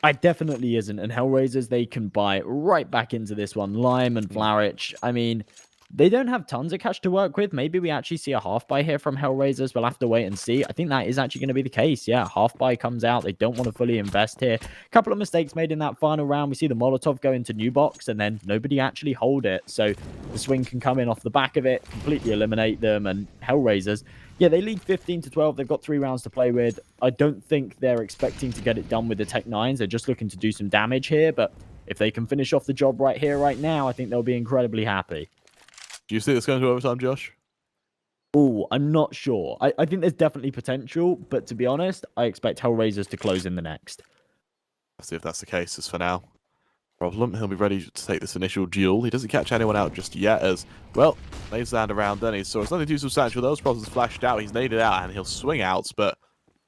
It definitely isn't, and HellRaisers, they can buy right back into this one. Lime and Flourish, I mean, they don't have tons of cash to work with. Maybe we actually see a half buy here from HellRaisers. We'll have to wait and see. I think that is actually going to be the case. Yeah, half buy comes out. They don't want to fully invest here. A couple of mistakes made in that final round. We see the Molotov go into new box, and then nobody actually hold it. So the swing can come in off the back of it, completely eliminate them, and HellRaisers, yeah, they lead 15-12. They've got 3 rounds to play with. I don't think they're expecting to get it done with the Tech 9s. They're just looking to do some damage here, but if they can finish off the job right here, right now, I think they'll be incredibly happy. Do you think it's going to overtime, Josh? Oh, I'm not sure. I think there's definitely potential, but to be honest, I expect HellRaisers to close in the next. Let's see if that's the case as for now. Problem, he'll be ready to take this initial duel. He doesn't catch anyone out just yet as, well, they land around then. So it's nothing too substantial. Those problems flashed out. He's naded out and he'll swing out, but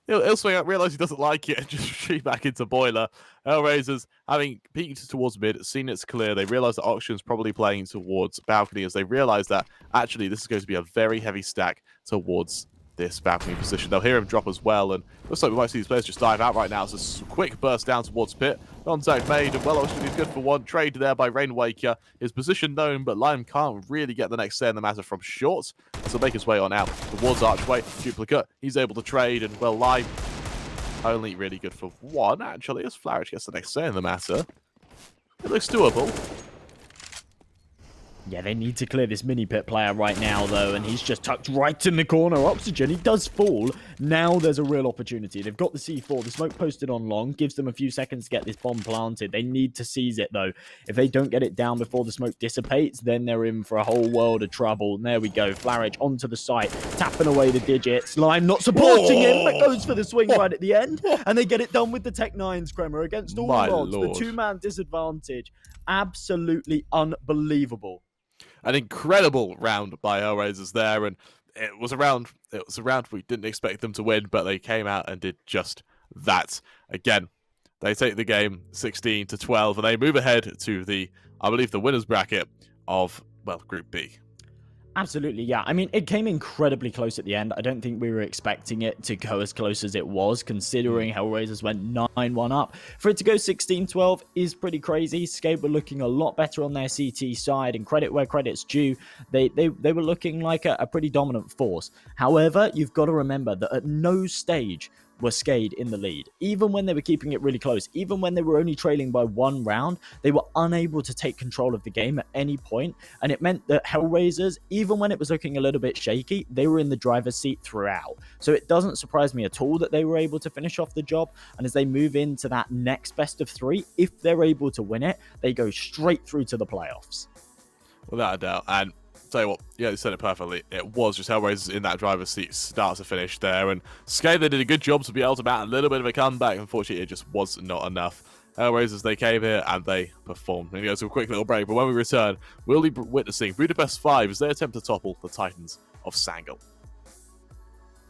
he'll swing out, realise he doesn't like it, and just retreat back into Boiler. HellRaisers, having peeked towards mid, seen it's clear, they realise that Auction's probably playing towards Balcony, as they realise that, actually, this is going to be a very heavy stack towards this Balcony position. They'll hear him drop as well, and looks like we might see these players just dive out right now. It's a quick burst down towards Pit. Contact made, and well, Auction is good for one. Trade there by Rainwaker. His position known, but Lime can't really get the next say in the matter from short. So make his way on out towards Archway. Duplicate, he's able to trade, and well, Lime only really good for one, actually, as Flourish gets the next say in the matter. It looks doable. Yeah, they need to clear this mini-pit player right now, though, and he's just tucked right in the corner. Oxygen, he does fall. Now there's a real opportunity. They've got the C4. The smoke posted on long gives them a few seconds to get this bomb planted. They need to seize it, though. If they don't get it down before the smoke dissipates, then they're in for a whole world of trouble. And there we go. Flourish onto the site, tapping away the digits. Lime not supporting him, but goes for the swing right at the end. And they get it done with the Tech 9s, Kremer, against all odds. The 2-man disadvantage. Absolutely unbelievable. An incredible round by HellRaisers there, and it was a round we didn't expect them to win, but they came out and did just that. Again, they take the game 16-12, and they move ahead to the, I believe, the winners bracket of, well, Group B. Absolutely, yeah. I mean, it came incredibly close at the end. I don't think we were expecting it to go as close as it was, considering HellRaisers went 9-1 up. For it to go 16-12 is pretty crazy. SKADE were looking a lot better on their CT side, and credit where credit's due. They were looking like a pretty dominant force. However, you've got to remember that at no stage were SKADE in the lead. Even when they were keeping it really close, even when they were only trailing by 1 round, they were unable to take control of the game at any point, and it meant that HellRaisers, even when it was looking a little bit shaky, they were in the driver's seat throughout. So it doesn't surprise me at all that they were able to finish off the job, and as they move into that next best of 3, if they're able to win it, they go straight through to the playoffs. Without a doubt, and tell you what, yeah, you said it perfectly. It was just HellRaisers in that driver's seat start to finish there, and SKADE, they did a good job to be able to mount a little bit of a comeback. Unfortunately, it just was not enough. HellRaisers, they came here and they performed. We're going to go to a quick little break, but when we return, we'll be witnessing Budapest 5 as they attempt to topple the Titans of Sangl.